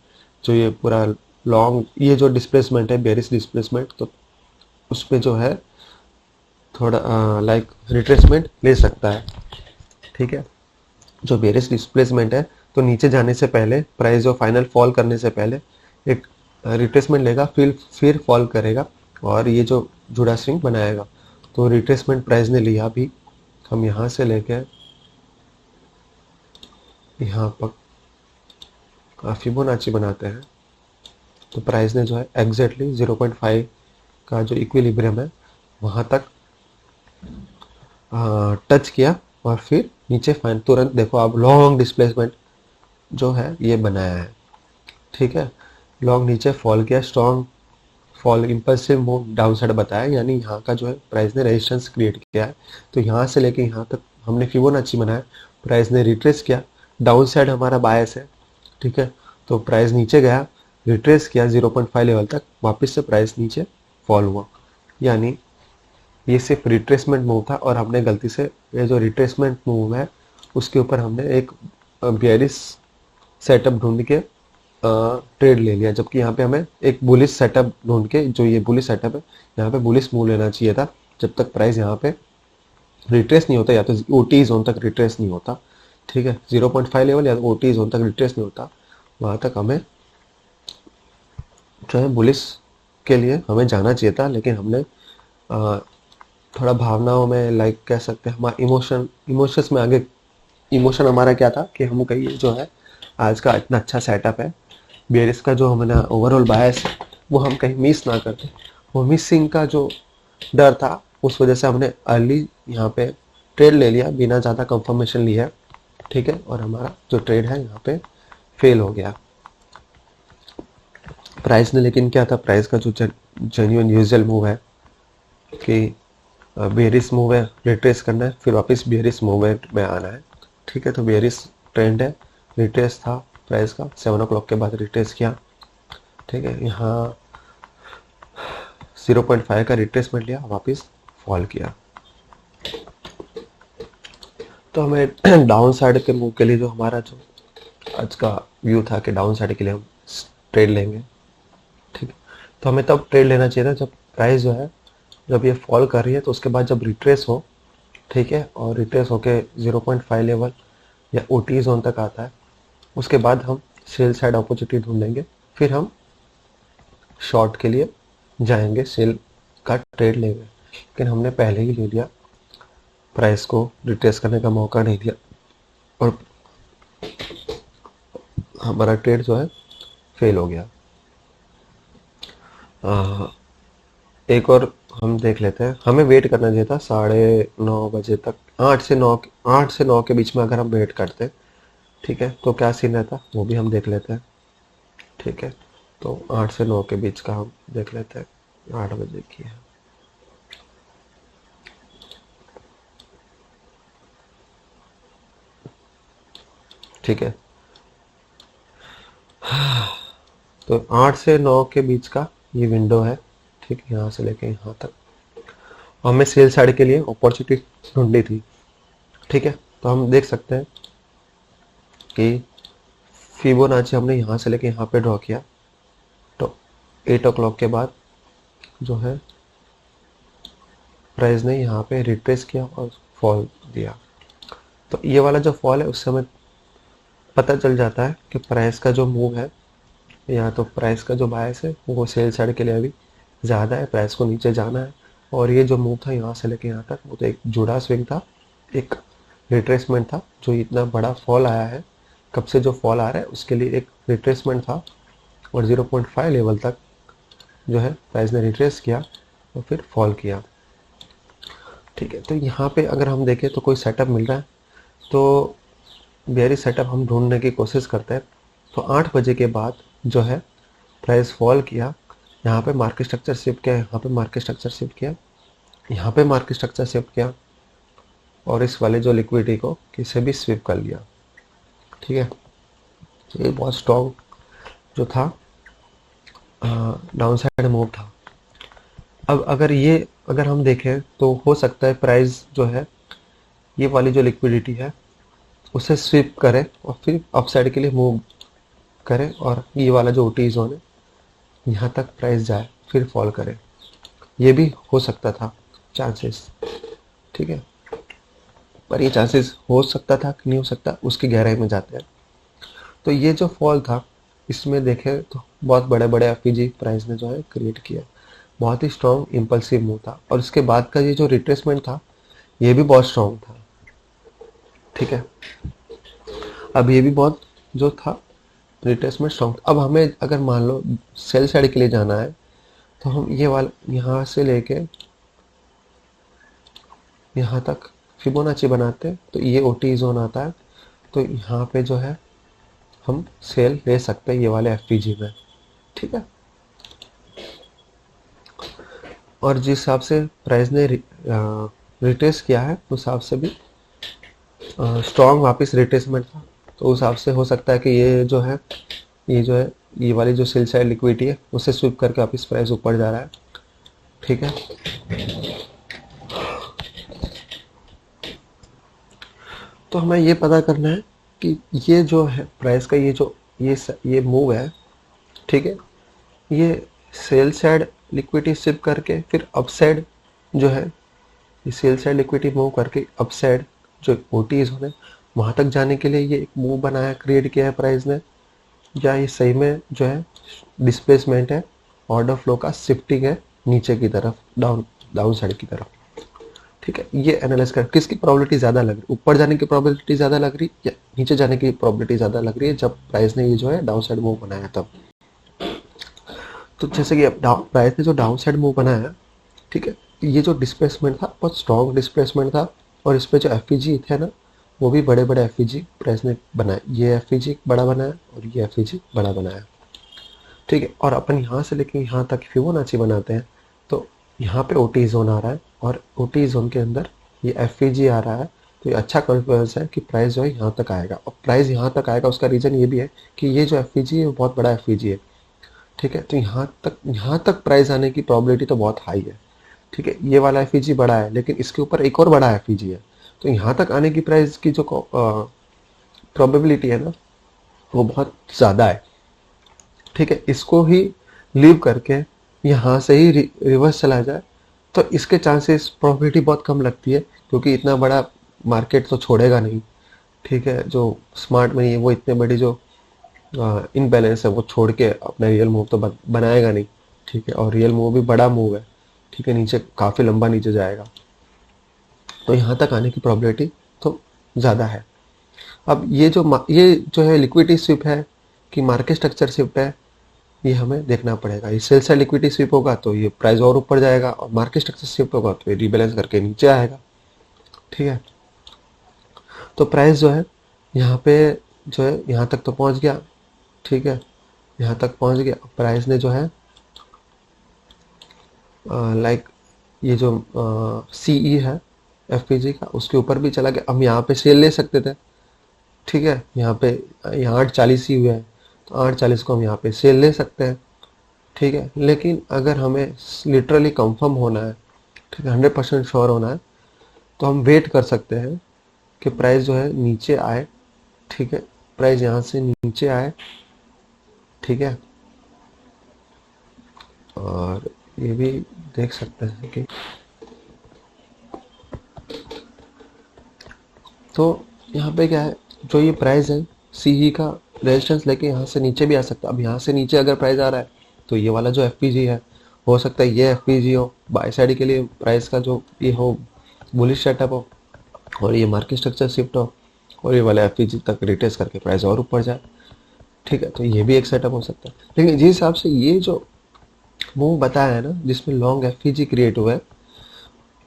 जो ये पूरा लॉन्ग ये जो डिस्प्लेसमेंट है बेरिश डिस्प्लेसमेंट, तो उस पर जो है थोड़ा लाइक रिट्रेसमेंट ले सकता है। ठीक है, जो बेरिश डिस्प्लेसमेंट है तो नीचे जाने से पहले प्राइस जो फाइनल फॉल करने से पहले एक रिट्रेसमेंट लेगा, फिर फॉल करेगा और ये जो जुड़ा स्विंग बनाएगा। तो रिट्रेसमेंट प्राइस ने लिया भी, हम यहाँ से लेके यहाँ पर फिबोनाची बनाते हैं तो प्राइस ने जो है एग्जैक्टली 0.5 का जो इक्विलिब्रियम है वहाँ तक टच किया और फिर नीचे फाइन तुरंत देखो आप लॉन्ग डिस्प्लेसमेंट जो है ये बनाया है। ठीक है, लॉन्ग नीचे फॉल किया, strong fall impulsive move down side बताया, यानी यहाँ का जो है प्राइस ने रेजिस्टेंस क्रिएट किया है। तो यहाँ से लेके यहाँ तक हमने फिबोनाची बनाया, प्राइस ने रिट्रेस किया, डाउन साइड हमारा बायस है। ठीक है, तो प्राइस नीचे गया, रिट्रेस किया 0.5 लेवल तक, वापस से प्राइस नीचे फॉल हुआ, यानी ये सिर्फ रिट्रेसमेंट मूव था। और हमने गलती से ये जो रिट्रेसमेंट मूव है उसके ऊपर हमने एक बेयरिश सेटअप ढूंढ के ट्रेड ले लिया, जबकि यहाँ पे हमें एक बुलिश सेटअप ढूंढ के, जो ये बुलिश सेटअप है यहाँ पे बुलिश मूव लेना चाहिए था, जब तक प्राइस यहाँ पे रिट्रेस नहीं होता, या तो ओटी जोन तक रिट्रेस नहीं होता। ठीक है, 0.5 लेवल या तो ओटी जोन तक रिट्रेस नहीं होता, वहाँ तक हमें जो है बुलिश के लिए हमें जाना चाहिए था, लेकिन हमने थोड़ा भावनाओं में, लाइक कह सकते हैं हमारा इमोशंस में आगे। इमोशन हमारा क्या था कि हम कहीं जो है आज का इतना अच्छा सेटअप है, बेरिस का जो हमारा ओवरऑल बायस है वो हम कहीं मिस ना करते। वो मिसिंग का जो डर था उस वजह से हमने अर्ली यहाँ पे ट्रेड ले लिया बिना ज़्यादा कंफर्मेशन लिया, ठीक है। और हमारा जो ट्रेड है यहाँ पे फेल हो गया। प्राइस ने लेकिन क्या था, प्राइस का जो जेन्युइन यूजुअल मूव है कि बेरिस मूव है, रिट्रेस करना है, फिर वापस बेरिस मूवमेंट में आना है, ठीक है। तो बेरिस ट्रेंड है, रिट्रेस था प्राइस का, 7 o'clock के बाद रिट्रेस किया, ठीक है। यहाँ 0.5 का रिट्रेसमेंट लिया, वापस फॉल किया। तो हमें डाउन साइड के मूव के लिए जो हमारा जो आज का व्यू था कि डाउन साइड के लिए हम ट्रेड लेंगे, ठीक है। तो हमें तब ट्रेड लेना चाहिए था जब प्राइस जो है, जब ये फॉल कर रही है तो उसके बाद जब रिट्रेस हो, ठीक है, और रिट्रेस होके 0.5 लेवल या ओटी जोन तक आता है, उसके बाद हम सेल साइड अपॉर्चुनिटी ढूंढेंगे, फिर हम शॉर्ट के लिए जाएंगे, सेल का ट्रेड लेंगे। लेकिन हमने पहले ही ले लिया, प्राइस को रिट्रेस करने का मौका नहीं दिया और हमारा ट्रेड जो है फेल हो गया। एक और हम देख लेते हैं, हमें वेट करना चाहिए था 9:30 तक, 8 से 9 के बीच में अगर हम वेट करते, ठीक है, तो क्या सीन रहता वो भी हम देख लेते हैं, ठीक है। तो 8 से 9 के बीच का हम देख लेते हैं, 8 बजे की है, ठीक है। तो 8 से 9 के बीच का ये विंडो है, ठीक है, यहाँ से लेके यहाँ तक हमें सेल साइड के लिए अपॉर्चुनिटी ढूंढनी थी, ठीक है। तो हम देख सकते हैं कि फिबोनाची हमने यहाँ से लेके यहाँ पे ड्रॉ किया, तो 8 o'clock के बाद जो है प्राइस ने यहाँ पे रिट्रेस किया और फॉल दिया। तो ये वाला जो फॉल है उससे हमें पता चल जाता है कि प्राइस का जो मूव है, या तो प्राइस का जो बायस है वो सेल साइड के लिए अभी ज़्यादा है, प्राइस को नीचे जाना है। और ये जो मूव था यहाँ से लेके यहाँ तक, वो तो एक जुड़ा स्विंग था, एक रिट्रेसमेंट था। जो इतना बड़ा फॉल आया है, कब से जो फॉल आ रहा है उसके लिए एक रिट्रेसमेंट था, और 0.5 लेवल तक जो है प्राइस ने रिट्रेस किया और फिर फॉल किया, ठीक है। तो यहाँ पे अगर हम देखें तो कोई सेटअप मिल रहा है, तो बेयरिश सेटअप हम ढूंढने की कोशिश करते हैं। तो 8 बजे के बाद जो है प्राइस फॉल किया, यहाँ पे मार्केट स्ट्रक्चर शिफ्ट किया, यहाँ पे मार्केट स्ट्रक्चर शिफ्ट किया, यहाँ पे मार्केट स्ट्रक्चर शिफ्ट किया, और इस वाले जो लिक्विडिटी को किसे भी स्विप कर लिया, ठीक है। तो ये बहुत स्ट्रॉन्ग जो था डाउन साइड मूव था। अब अगर हम देखें तो हो सकता है प्राइस जो है ये वाली जो लिक्विडिटी है उसे स्विप करे और फिर अपसाइड के लिए मूव करे, और ये वाला जो ओटी जोन है यहाँ तक प्राइस जाए फिर फॉल करे, ये भी हो सकता था चांसेस, ठीक है। पर ये चांसेस हो सकता था कि नहीं हो सकता, उसकी गहराई में जाते हैं। तो ये जो फॉल था इसमें देखें तो बहुत बड़े बड़े एफपीजी प्राइस ने जो है क्रिएट किया, बहुत ही स्ट्रॉन्ग इम्पल्सिव मूव था। और इसके बाद का ये जो रिट्रेसमेंट था ये भी बहुत स्ट्रॉन्ग था, ठीक है। अब ये भी बहुत जो था रिट्रेसमेंट स्ट्रॉन्ग। अब हमें अगर मान लो सेल साइड के लिए जाना है, तो हम ये वाला यहाँ से लेके यहाँ तक फिबोनाची बनाते हैं, तो ये ओटी जोन आता है, तो यहाँ पे जो है हम सेल ले सकते हैं ये वाले एफपीजी में, ठीक है। और जिस हिसाब से प्राइस ने रिट्रेस किया है उस हिसाब से भी स्ट्रॉन्ग वापस रिट्रेसमेंट था, तो उस हिसाब से हो सकता है कि ये वाली जो सेल साइड लिक्विडिटी है उसे स्विप करके वापस प्राइस ऊपर जा रहा है, ठीक है। तो हमें ये पता करना है कि ये जो है प्राइस का ये मूव है, ठीक है, ये सेल साइड लिक्विडिटी स्विप करके फिर अपसाइड जो है, ये सेल साइड लिक्विडिटी मूव करके अपसाइड जो ओटीज होने वहाँ तक जाने के लिए ये एक मूव बनाया, क्रिएट किया है प्राइस ने, या ये सही में जो है डिस्प्लेसमेंट है, ऑर्डर फ्लो का शिफ्टिंग है नीचे की तरफ, डाउन साइड की तरफ। ठीक है, ये एनालाइज कर किसकी प्रोबेबिलिटी ज़्यादा लग रही है, ऊपर जाने की प्रोबेबिलिटी ज़्यादा लग रही है या नीचे जाने की प्रोबेबिलिटी ज़्यादा लग रही है जब प्राइस ने ये जो है डाउन साइड मूव बनाया तब। तो जैसे कि अब प्राइस ने जो डाउन साइड मूव बनाया, ठीक है, ये जो डिस्प्लेसमेंट था बहुत स्ट्रॉन्ग डिस्प्लेसमेंट था, और इस पे जो एफ थे ना वो भी बड़े बड़े एफ प्राइस ने बनाए। ये एफ बड़ा बनाया और ये एफ बड़ा बनाया। ठीक है, और अपन यहाँ से लेके यहाँ तक फिबोनाची बनाते हैं तो यहाँ पे ओ टी जोन आ रहा है और ओ टी जोन के अंदर ये एफ आ रहा है। तो ये अच्छा कॉन्फिडेंस है कि प्राइस जो है यहाँ तक आएगा, और प्राइस यहाँ तक आएगा उसका रीज़न ये भी है कि ये जो एफ है वो बहुत बड़ा एफ है। ठीक है, तो यहाँ तक प्राइस आने की प्रोबेबिलिटी तो बहुत हाई है। ठीक है, ये वाला एफ बड़ा है लेकिन इसके ऊपर एक और बड़ा एफ है, तो यहाँ तक आने की प्राइस की जो प्रोबेबिलिटी है ना वो बहुत ज़्यादा है। ठीक है, इसको ही लीव करके यहाँ से ही रिवर्स चला जाए तो इसके चांसेस प्रोबेबिलिटी बहुत कम लगती है, क्योंकि इतना बड़ा मार्केट तो छोड़ेगा नहीं। ठीक है, जो स्मार्ट मनी है वो इतने बड़ी जो इनबैलेंस है वो छोड़ के अपना रियल मूव तो बनाएगा नहीं। ठीक है, और रियल मूव भी बड़ा मूव है। ठीक है, नीचे काफ़ी लंबा नीचे जाएगा, तो यहाँ तक आने की प्रोबेबिलिटी तो ज़्यादा है। अब ये जो है लिक्विडिटी स्विप है कि मार्केट स्ट्रक्चर स्विप है, ये हमें देखना पड़ेगा। ये सेल साइड लिक्विडिटी स्विप होगा तो ये प्राइस और ऊपर जाएगा, और मार्केट स्ट्रक्चर स्विप होगा तो ये रिबैलेंस करके नीचे आएगा। ठीक है, तो प्राइस जो है यहाँ पे जो है यहाँ तक तो पहुँच गया। ठीक है, यहाँ तक पहुँच गया, प्राइस ने जो है लाइक ये जो सीई है एफ का उसके ऊपर भी चला गया। हम यहाँ पे सेल ले सकते थे। ठीक है, यहाँ 840 ही हुआ है तो 840 को हम यहाँ पे सेल ले सकते हैं। ठीक है, लेकिन अगर हमें लिटरली कंफर्म होना है, ठीक है, 100% श्योर होना है, तो हम वेट कर सकते हैं कि प्राइस जो है नीचे आए। ठीक है, प्राइस यहाँ से नीचे आए। ठीक है, और ये भी देख सकते हैं कि तो यहाँ पे क्या है, जो ये प्राइस है सी का रेजिस्टेंस लेके यहाँ से नीचे भी आ सकता है। अब यहाँ से नीचे अगर प्राइस आ रहा है तो ये वाला जो एफ है हो सकता है ये एफ हो बाय साइड के लिए प्राइस का जो ये हो बुलिश सेटअप हो, और ये मार्केट स्ट्रक्चर शिफ्ट हो, और ये वाला एफ तक रिटेस्ट करके प्राइस और ऊपर जाए। ठीक है, तो ये भी एक सेटअप हो सकता है। लेकिन जिस हिसाब से ये जो मूव बताया है ना जिसमें लॉन्ग एफ क्रिएट हुआ है,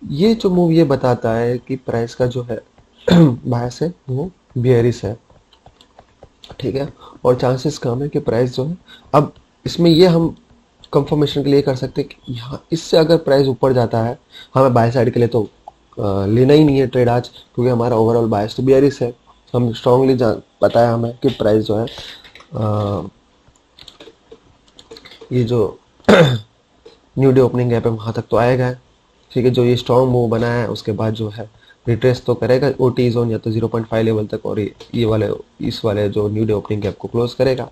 ये जो मूव ये बताता है कि प्राइस का जो है बायस है वो बियरिश है। ठीक है, और चांसेस कम है कि प्राइस जो है, अब इसमें ये हम कंफर्मेशन के लिए कर सकते हैं कि यहाँ इससे अगर प्राइस ऊपर जाता है, हमें बाय साइड के लिए तो लेना ही नहीं है ट्रेड आज, क्योंकि हमारा ओवरऑल बायस तो बियरिश है। हम स्ट्रांगली पता है हमें कि प्राइस जो है ये जो न्यू डे ओपनिंग गैप है वहाँ तक तो आएगा। ठीक है, जो ये स्ट्रॉन्ग मूव बना है उसके बाद जो है रिट्रेस तो करेगा ओ टी जोन या तो 0.5 लेवल तक, और ये वाले इस वाले जो न्यू डे ओपनिंग गैप को क्लोज करेगा।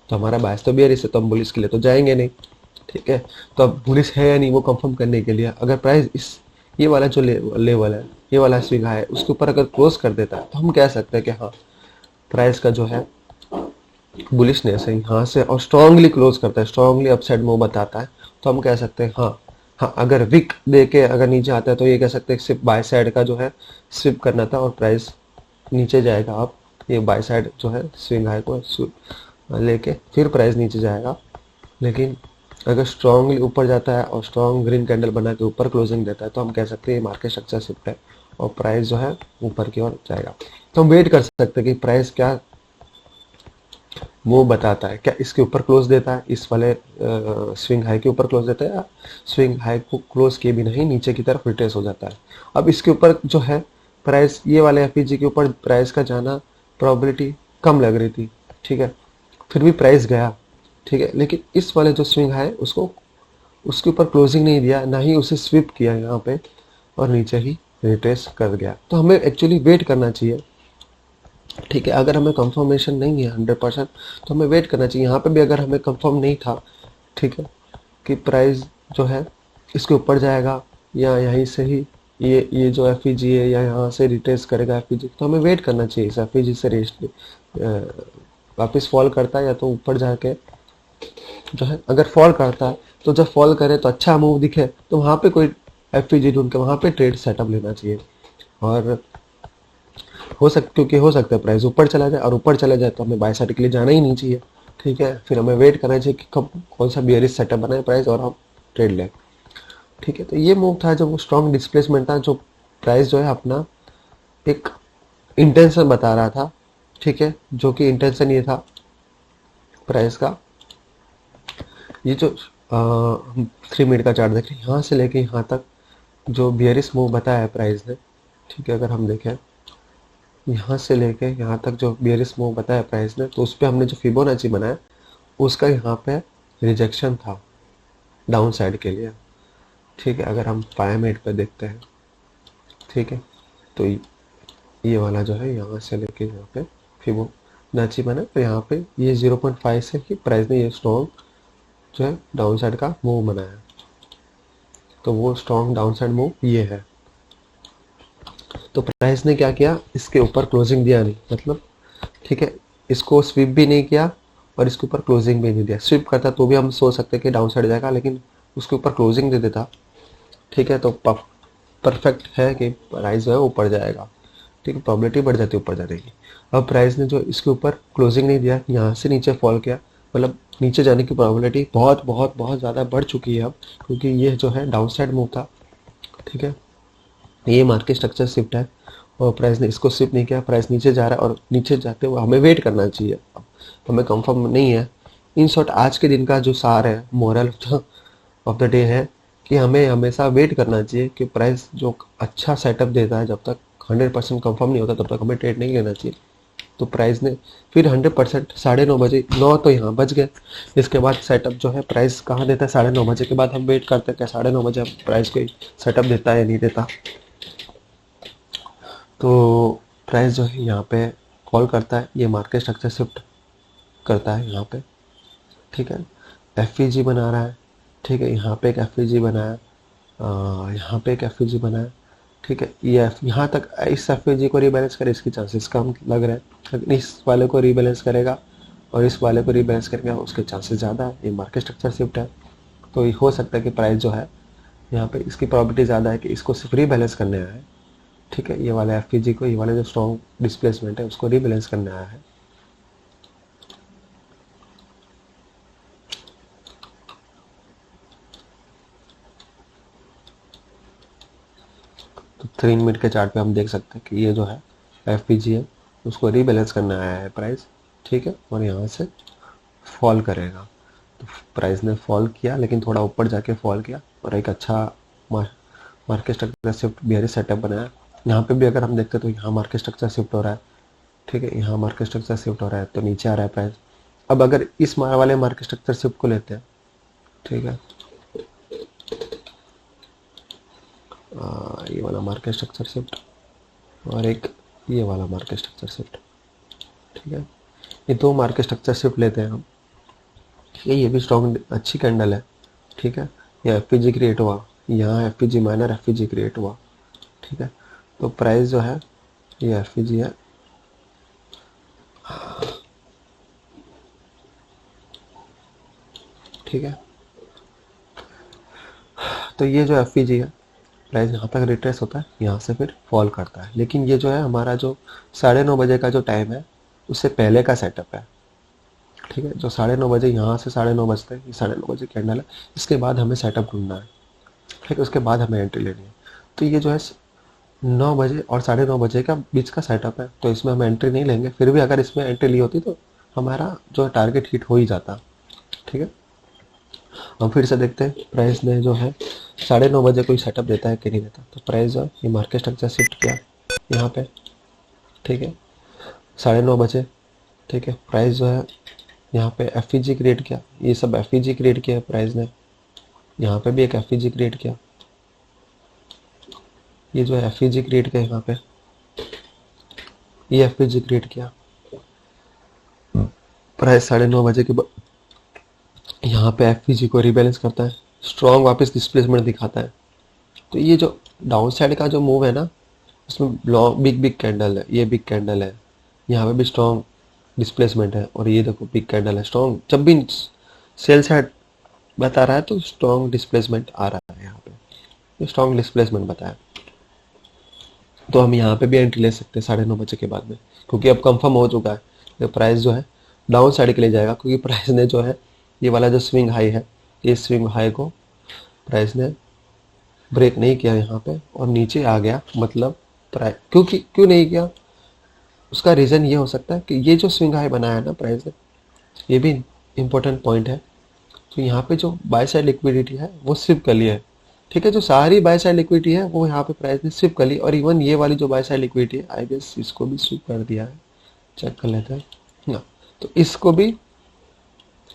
तो हमारा बायस तो बियरिश है, तो हम बुलिश के लिए तो जाएंगे नहीं। ठीक है, तो अब बुलिश है या नहीं वो कंफर्म करने के लिए अगर प्राइस इस ये वाला जो लेवल है, ये वाला स्विंग है, उसके ऊपर अगर क्लोज कर देता है तो हम कह सकते हैं कि हाँ प्राइस का जो है बुलिशनेस है यहाँ से, और स्ट्रांगली क्लोज करता है, स्ट्रांगली अपसाइड मूव बताता है, तो हम कह सकते हैं हाँ अगर विक दे के अगर नीचे आता है तो ये कह सकते हैं सिर्फ बाय साइड का जो है स्विप करना था और प्राइस नीचे जाएगा। अब ये बाय साइड जो है स्विंग हाई को स्विप लेके फिर प्राइस नीचे जाएगा। लेकिन अगर स्ट्रांगली ऊपर जाता है और स्ट्रांग ग्रीन कैंडल बना के ऊपर क्लोजिंग देता है तो हम कह सकते हैं मार्केट स्ट्रक्चर शिफ्ट है और प्राइस जो है ऊपर की ओर जाएगा। तो हम वेट कर सकते हैं कि प्राइस क्या वो बताता है, क्या इसके ऊपर क्लोज देता है, इस वाले स्विंग हाई के ऊपर क्लोज देता है, या स्विंग हाई को क्लोज किए भी नहीं नीचे की तरफ रिट्रेस हो जाता है। अब इसके ऊपर जो है प्राइस ये वाले एफ के ऊपर प्राइस का जाना प्रोबेबिलिटी कम लग रही थी। ठीक है, फिर भी प्राइस गया। ठीक है, लेकिन इस वाले जो स्विंग है उसको उसके ऊपर क्लोजिंग नहीं दिया, ना ही उसे स्विप किया यहाँ पे, और नीचे ही रिट्रेस कर गया। तो हमें एक्चुअली वेट करना चाहिए। ठीक है, अगर हमें कंफर्मेशन नहीं है 100% तो हमें वेट करना चाहिए। यहाँ पे भी अगर हमें कंफर्म नहीं था, ठीक है, कि प्राइस जो है इसके ऊपर जाएगा या यहीं से ही ये जो एफ है या यहाँ से रिट्रेस करेगा एफ, तो हमें वेट करना चाहिए। इस एफ से रेस्ट वापस फॉल करता है या तो ऊपर जाके जो है, अगर फॉल करता है तो जब फॉल करे तो अच्छा मूव दिखे तो वहाँ पे कोई FVG ढूंढ के वहाँ पे ट्रेड सेटअप लेना चाहिए। और क्योंकि हो सकता है प्राइस ऊपर चला जाए, और ऊपर चला जाए तो हमें बाय साइड के लिए जाना ही नहीं चाहिए। ठीक है, फिर हमें वेट करना चाहिए कि कब कौन सा बियरिश सेटअप बनाए प्राइस और हम ट्रेड लें। ठीक है, तो ये मूव था जो वो स्ट्रॉन्ग डिस्प्लेसमेंट था, जो प्राइस जो है अपना एक इंटेंशन बता रहा था। ठीक है, जो कि इंटेंशन ये था प्राइस का, ये जो 3 मिनट का चार्ट देखें, यहाँ से लेके यहाँ तक जो बियरिश मूव बताया है प्राइस ने। ठीक है, अगर हम देखें यहाँ से लेके यहाँ तक जो बियरिश मूव बताया प्राइस ने, तो उस पर हमने जो फिबोनाची बनाया उसका यहाँ पे रिजेक्शन था डाउन साइड के लिए। ठीक है, अगर हम 5 मिनट पे देखते हैं, ठीक है, तो ये वाला जो है यहाँ से लेके यहाँ पे फिबोनाची बना, तो यहाँ पे ये 0.5 से ही प्राइस ने ये स्ट्रॉन्ग जो है डाउन साइड का मूव बनाया। तो वो स्ट्रॉन्ग डाउन साइड मूव ये है। तो प्राइस ने क्या किया, इसके ऊपर क्लोजिंग दिया नहीं, मतलब ठीक है, इसको स्वीप भी नहीं किया और इसके ऊपर क्लोजिंग भी नहीं दिया। स्वीप करता तो भी हम सोच सकते कि डाउन साइड जाएगा, लेकिन उसके ऊपर क्लोजिंग दे देता। ठीक है, तो परफेक्ट है कि प्राइस जो है ऊपर जाएगा। ठीक है, प्रोबेबिलिटी बढ़ जाती है ऊपर जाने की। अब प्राइस ने जो इसके ऊपर क्लोजिंग नहीं दिया, यहाँ से नीचे फॉल किया, मतलब नीचे जाने की प्रोबेबिलिटी बहुत बहुत बहुत ज़्यादा बढ़ चुकी है अब, क्योंकि ये जो है डाउन साइड मूव था। ठीक है, ये मार्केट स्ट्रक्चर शिफ्ट है और प्राइस ने इसको शिफ्ट नहीं किया, प्राइस नीचे जा रहा है और नीचे जाते हुए हमें वेट करना चाहिए। अब हमें कंफर्म नहीं है। इन शॉर्ट आज के दिन का जो सार है, मोरल ऑफ द डे है कि हमें हमेशा वेट करना चाहिए कि प्राइस जो अच्छा सेटअप देता है, जब तक 100% कंफर्म नहीं होता तब तक हमें ट्रेड नहीं लेना चाहिए। तो प्राइस ने फिर 100% 9:30 बजे 9 तो यहाँ बच गए। इसके बाद सेटअप जो है प्राइस कहाँ देता है, 9:30 बजे के बाद हम वेट करते हैं क्या 9:30 बजे प्राइस कोई सेटअप देता है या नहीं देता। तो प्राइस जो है यहाँ पे कॉल करता है, ये मार्केट स्ट्रक्चर शिफ्ट करता है यहाँ पे। ठीक है, FVG बना रहा है। ठीक है, यहाँ पे एक FVG बनाया, यहाँ पे एक FVG बनाया। ठीक है, ये यहाँ तक इस FVG को रीबैलेंस करे इसकी चांसेस कम लग रहे हैं, लेकिन इस वाले को रीबैलेंस करेगा और इस वाले को रीबैलेंस करेगा उसके चांसेस ज़्यादा है। ये मार्केट स्ट्रक्चर शिफ्ट है, तो ये हो सकता है कि प्राइस जो है यहाँ पे इसकी प्रॉबिलिटी ज़्यादा है कि इसको सिर्फ रीबैलेंस करने आया है। ठीक है, ये वाला FVG को, ये वाला जो स्ट्रॉन्ग डिस्प्लेसमेंट है उसको रीबैलेंस करने आया है। तो 3 मिनट के चार्ट पे हम देख सकते हैं कि ये जो है FVG है उसको रीबैलेंस करने आया है प्राइस। ठीक है, और यहाँ से फॉल करेगा। तो प्राइस ने फॉल किया, लेकिन थोड़ा ऊपर जाके फॉल किया और एक अच्छा market structure shift bearish setup बनाया। यहाँ पे भी अगर हम देखते हैं तो यहाँ मार्केट स्ट्रक्चर शिफ्ट हो रहा है। ठीक है, यहाँ मार्केट स्ट्रक्चर शिफ्ट हो रहा है तो नीचे आ रहा है प्राइस। अब अगर इस वाले मार्केट स्ट्रक्चर शिफ्ट को लेते हैं, ठीक है, ये वाला मार्केट स्ट्रक्चर शिफ्ट और एक ये वाला मार्केट स्ट्रक्चर शिफ्ट। ठीक है, ये दो मार्केट स्ट्रक्चर शिफ्ट लेते हैं हम। ठीक है, ये भी स्ट्रॉन्ग अच्छी कैंडल है। ठीक है, ये FVG क्रिएट हुआ, यहाँ FVG माइनर FVG क्रिएट हुआ। ठीक है, तो प्राइस जो है ये FVG है, ठीक है, तो ये जो FVG है प्राइस यहाँ तक रिट्रेस होता है, यहाँ से फिर फॉल करता है। लेकिन ये जो है हमारा जो 9:30 बजे का जो टाइम है उससे पहले का सेटअप है। ठीक है, जो 9:30 बजे यहाँ से 9:30 बजते हैं, ये 9:30 बजे कैंडल है, इसके बाद हमें सेटअप ढूंढना है। ठीक है, उसके बाद हमें एंट्री लेनी है। तो ये जो है 9 बजे और 9:30 बजे का बीच का सेटअप है, तो इसमें हम एंट्री नहीं लेंगे। फिर भी अगर इसमें एंट्री ली होती तो हमारा जो टारगेट हिट हो ही जाता। ठीक है, हम फिर से देखते हैं प्राइस ने जो है 9:30 बजे कोई सेटअप देता है कि नहीं देता। तो प्राइस जो है ये मार्केट स्ट्रक्चर शिफ्ट किया यहाँ पे। ठीक है, 9:30 बजे। ठीक है, प्राइस जो है यहाँ पे FVG क्रिएट किया, ये सब FVG क्रिएट किया प्राइस ने। यहाँ पे भी एक FVG क्रिएट किया, ये जो है FVG क्रिएट किया यहाँ पे, ये FVG क्रिएट किया। प्राइस 9:30 बजे के बाद यहाँ पे FVG को रिबैलेंस करता है, स्ट्रॉन्ग वापस डिस्प्लेसमेंट दिखाता है। तो ये जो डाउन साइड का जो मूव है ना, उसमें बिग बिग कैंडल है, ये बिग कैंडल है, यहाँ पे भी स्ट्रॉन्ग डिस्प्लेसमेंट है, और ये देखो बिग कैंडल है स्ट्रॉन्ग। जब भी सेल साइड बता रहा है तो स्ट्रॉन्ग डिस्प्लेसमेंट आ रहा है यहाँ पे। ये स्ट्रॉन्ग डिस्प्लेसमेंट बताया। तो हम यहाँ पे भी एंट्री ले सकते हैं 9:30 बजे के बाद में, क्योंकि अब कंफर्म हो चुका है प्राइस जो है डाउन साइड के लिए जाएगा, क्योंकि प्राइस ने जो है ये वाला जो स्विंग हाई है, ये स्विंग हाई को प्राइस ने ब्रेक नहीं किया यहाँ पे और नीचे आ गया। मतलब प्राइस क्यों नहीं किया, उसका रीज़न ये हो सकता है कि ये जो स्विंग हाई बनाया है ना प्राइस ने, ये भी इम्पोर्टेंट पॉइंट है। तो यहाँ पे जो बाय साइड लिक्विडिटी है वो स्विप कर लिया है, ठीक है। जो सारी बाय साइड लिक्विडिटी है वो यहाँ पे प्राइस ने स्विप कर ली, और इवन ये वाली जो बाय साइड लिक्विडिटी है आई गेस इसको भी स्विप कर दिया है। चेक कर लेते हैं ना, तो इसको भी,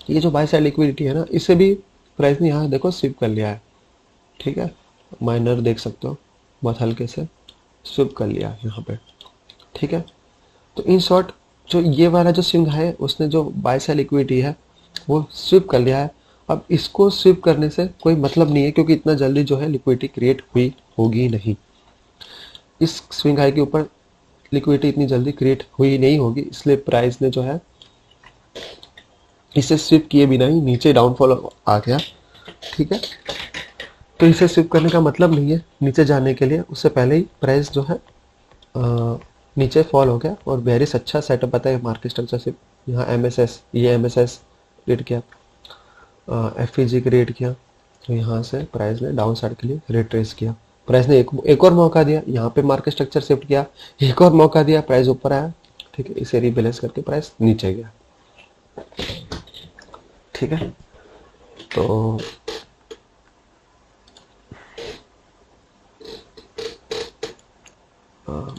ये जो बाय साइड लिक्विडिटी है ना, इसे भी प्राइस ने यहाँ देखो स्विप कर लिया है, ठीक है। माइनर देख सकते हो, बहुत हल्के से स्विप कर लिया यहाँ पे, ठीक है। तो इन शॉर्ट जो ये वाला जो स्विंग है उसने जो बाय साइड लिक्विडिटी है वो स्विप कर लिया है। अब इसको स्विप करने से कोई मतलब नहीं है, क्योंकि इतना जल्दी जो है लिक्विडिटी क्रिएट हुई होगी नहीं, इस स्विंग हाई के ऊपर लिक्विडिटी इतनी जल्दी क्रिएट हुई नहीं होगी, इसलिए प्राइस ने जो है इसे स्विप किए बिना ही नीचे डाउनफॉल आ गया, ठीक है। तो इसे स्विप करने का मतलब नहीं है नीचे जाने के लिए, उससे पहले ही प्राइस जो है नीचे फॉल हो गया और बेरिस अच्छा सेटअप बताया मार्केट स्ट्रक्चर से। यहाँ MSS, ये MSS क्रिएट किया, FEG क्रिएट किया, तो यहाँ से प्राइस ने डाउन साइड के लिए रिट्रेस किया। प्राइस ने एक और मौका दिया, यहाँ पे मार्केट स्ट्रक्चर शिफ्ट किया, एक और मौका दिया, प्राइस ऊपर आया, ठीक है। इसे रीबैलेंस करके प्राइस नीचे गया, ठीक है। तो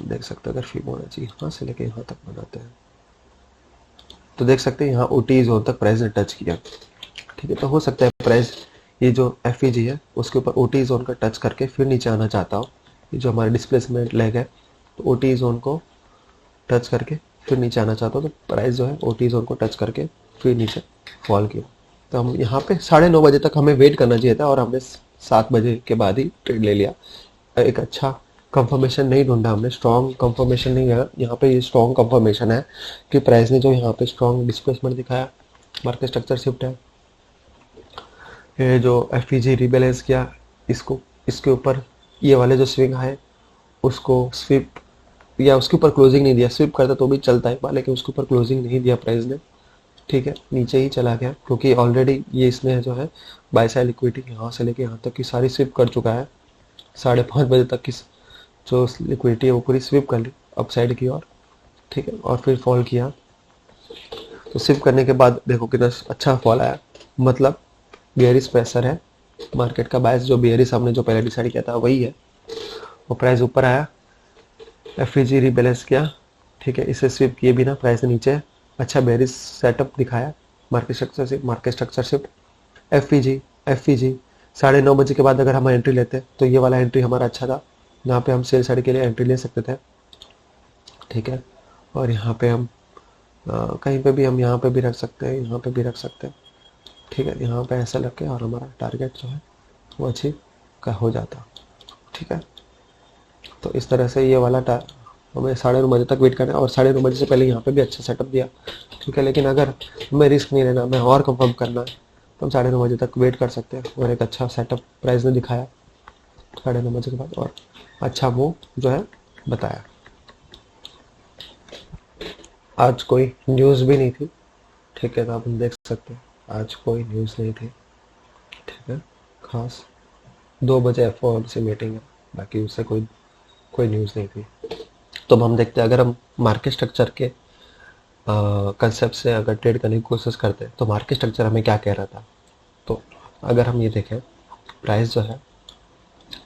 देख सकते हैं अगर फिबोनाची यहाँ से लेके यहाँ तक बनाते हैं तो देख सकते हैं यहाँ OT जोन तक प्राइस ने टच किया, ठीक है। तो हो सकता है प्राइस ये जो FEG है उसके ऊपर OT जोन का टच करके फिर नीचे आना चाहता हो। ये जो हमारे डिस्प्लेसमेंट लेग है तो OT जोन को टच करके फिर नीचे आना चाहता हो, तो प्राइस जो है OT जोन को टच करके फिर नीचे फॉल किया। तो हम यहाँ पे 9:30 बजे तक हमें वेट करना चाहिए था और हमने 7 बजे के बाद ही ट्रेड ले लिया। एक अच्छा कंफर्मेशन नहीं ढूंढा हमने, स्ट्रॉन्ग कंफर्मेशन नहीं है यहाँ पे। ये स्ट्रॉन्ग कंफर्मेशन है कि प्राइस ने जो यहाँ पे स्ट्रॉन्ग डिस्प्लेसमेंट दिखाया, मार्केट स्ट्रक्चर शिफ्ट है, ये जो FEG रीबैलेंस किया, इसको इसके ऊपर ये वाले जो स्विंग है उसको स्विप या उसके ऊपर क्लोजिंग नहीं दिया, स्विप करता तो भी चलता है, लेकिन उसके ऊपर क्लोजिंग नहीं दिया प्राइस ने, ठीक है। नीचे ही चला गया क्योंकि ऑलरेडी ये इसने जो है बाय साइड लिक्विडिटी यहाँ से लेके यहाँ तक की सारी स्विप कर चुका है। 5:30 बजे तक की जो लिक्विडिटी है वो पूरी स्विप कर ली अपसाइड की ओर, ठीक है। और फिर फॉल किया, तो स्विप करने के बाद देखो कितना अच्छा फॉल आया, मतलब बेयरिश प्रेशर है मार्केट का, बायस जो बेयरिश हमने जो पहले डिसाइड किया था वही है। वो प्राइस ऊपर आया, FEG रीबैलेंस किया, ठीक है। इसे स्विप किए बिना प्राइस ने नीचे अच्छा बेयरिश सेटअप दिखाया, मार्केट स्ट्रक्चर शिफ्ट FEG 9:30 बजे के बाद अगर हम एंट्री लेते हैं तो ये वाला एंट्री हमारा अच्छा था, यहाँ पे हम सेल साइड के लिए एंट्री ले सकते थे, ठीक है। और यहाँ पे हम कहीं पे भी हम यहाँ पे भी रख सकते हैं, यहाँ पे भी रख सकते हैं, ठीक है। यहाँ पे ऐसा रख के और हमारा टारगेट जो है वो अचीव का हो जाता, ठीक है। तो इस तरह से ये वाला हमें 9:30 तक वेट करना है और 9:30 से पहले यहाँ पे भी अच्छा सेटअप दिया, ठीक है। लेकिन अगर हमें रिस्क नहीं लेना, हमें और कंफर्म करना है तो हम 9:30 तक वेट कर सकते हैं। और एक अच्छा सेटअप प्राइस ने दिखाया 9:30 के बाद और अच्छा मूव जो है बताया। आज कोई न्यूज़ भी नहीं थी, ठीक है। तो आप देख सकते हैं आज कोई न्यूज़ नहीं थी, ठीक है। खास 2 बजे FOMC मीटिंग है, बाकी उससे कोई न्यूज़ नहीं थी। तो अब हम देखते हैं, अगर हम मार्केट स्ट्रक्चर के कंसेप्ट से अगर ट्रेड करने की कोशिश करते हैं तो मार्केट स्ट्रक्चर हमें क्या कह रहा था। तो अगर हम ये देखें प्राइस जो है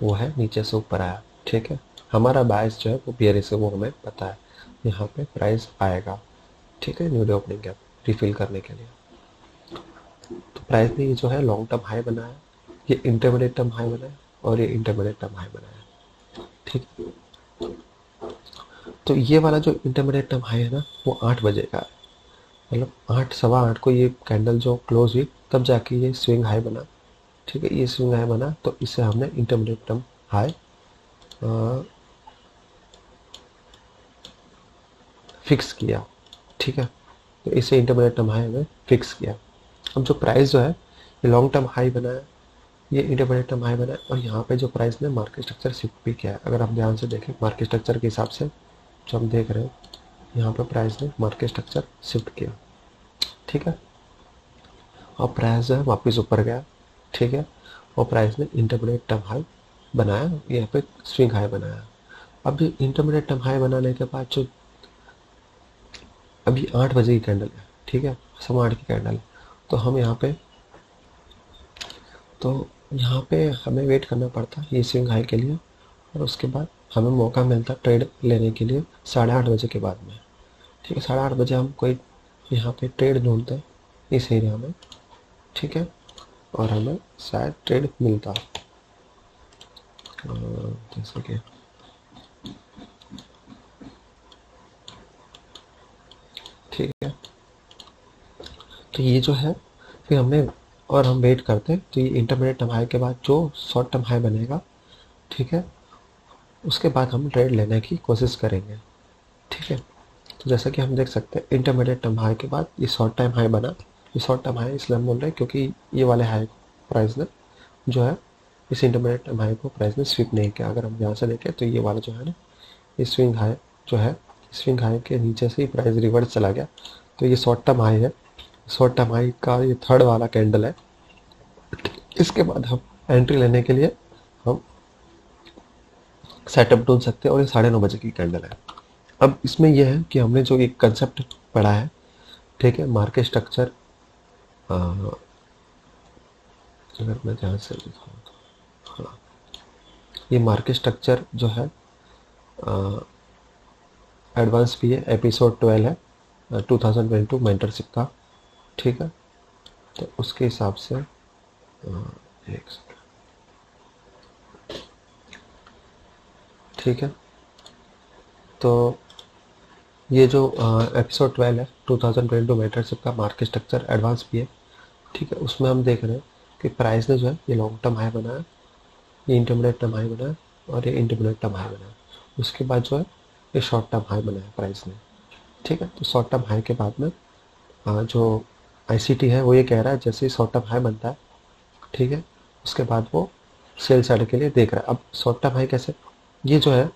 वो है नीचे से ऊपर आया, ठीक है। हमारा बायस जो है वो बेयरिश है, वो हमें पता है, यहाँ पे प्राइस आएगा, ठीक है, new day opening gap refill करने के लिए। तो प्राइस ने ये जो है लॉन्ग टर्म हाई बनाया, ये इंटरमीडिएट टर्म हाई बनाया और ये इंटरमीडिएट टर्म हाई बनाया, ठीक। तो ये वाला जो इंटरमीडिएट टर्म हाई है ना वो 8 बजे का है, मतलब 8 सवा 8 को ये कैंडल जो क्लोज हुई तब जाके ये स्विंग हाई बना, ठीक है। ये स्विंग हाई बना तो इसे हमने इंटरमीडिएट टर्म हाई फिक्स किया, ठीक है। तो इसे इंटरमीडिएट टर्म हाई में फिक्स किया। अब जो प्राइस जो है ये लॉन्ग टर्म हाई बनाया, ये इंटरमीडिएट टर्म हाई बना है और यहाँ पे जो प्राइस ने मार्केट स्ट्रक्चर शिफ्ट भी किया है। अगर आप ध्यान से देखें मार्केट स्ट्रक्चर के हिसाब से जो हम देख रहे हैं, यहाँ पे प्राइस ने मार्केट स्ट्रक्चर शिफ्ट किया, ठीक है। और प्राइस जो है वापस ऊपर गया, ठीक है। और प्राइस ने इंटरमीडिएट टर्म हाई बनाया, यहाँ पे स्विंग हाई बनाया। अब ये इंटरमीडिएट टर्म हाई बनाने के बाद जो अभी 8 बजे की कैंडल है, ठीक है, 8:15 की कैंडल है, तो हम यहाँ पे हमें वेट करना पड़ता है ये स्विंग हाई के लिए, और उसके बाद हमें मौका मिलता है ट्रेड लेने के लिए 8:30 बजे के बाद में, ठीक है। 8:30 बजे हम कोई यहाँ पे ट्रेड ढूंढते हैं इस एरिया में, ठीक है, और हमें शायद ट्रेड मिलता है, जैसे कि ठीक है। तो ये जो है फिर हमने और हम वेट करते हैं, तो ये इंटरमीडिएट टर्म हाई के बाद जो शॉर्ट टर्म हाई बनेगा, ठीक है, उसके बाद हम ट्रेड लेने की कोशिश करेंगे, ठीक है। तो जैसा कि हम देख सकते हैं इंटरमीडिएट टर्म हाई के बाद ये शॉर्ट टाइम हाई बना। ये शॉर्ट टर्म हाई इसलिए हम बोल रहे हैं क्योंकि ये वाले हाई प्राइस ने जो है इस इंटरमीडिएट टर्म हाई को प्राइस ने स्वीप नहीं किया। अगर हम यहाँ से देखें तो ये वाला जो है ना, ये स्विंग हाई जो है, स्विंग हाई के नीचे से ही प्राइस रिवर्स चला गया, तो ये शॉर्ट टर्म हाई है। शॉर्ट टर्म हाई का ये थर्ड वाला कैंडल है। इसके बाद हम एंट्री लेने के लिए हम सेटअप ढूंढ सकते हैं, और ये 9:30 बजे की कैंडल है। अब इसमें यह है कि हमने जो एक कंसेप्ट पढ़ा है, ठीक है, मार्केट स्ट्रक्चर, अगर मैं ध्यान से दिखाऊं तो हाँ, ये मार्केट स्ट्रक्चर जो है एडवांस भी है, एपिसोड 12 है 2022 मेंटरशिप का, ठीक है। तो उसके हिसाब से एक सेकंड, ठीक है। तो ये जो एपिसोड 12 है 2022 मेंटरशिप का मार्केट स्ट्रक्चर एडवांस भी है, ठीक है। उसमें हम देख रहे हैं कि प्राइस ने जो है ये लॉन्ग टर्म हाई बनाया, ये इंटरमीडिएट टर्म हाई बनाया, और ये इंटरमीडिएट टर्म हाई बनाया। उसके बाद जो है ये शॉर्ट टर्म हाई बनाया प्राइस ने, ठीक है। तो शॉर्ट टर्म हाई के बाद में जो आईसीटी है वो ये कह रहा है जैसे ही शॉर्ट टर्म हाई बनता है, ठीक है, उसके बाद वो सेल साइड के लिए देख रहा है। अब शॉर्ट टर्म हाई कैसे, ये जो है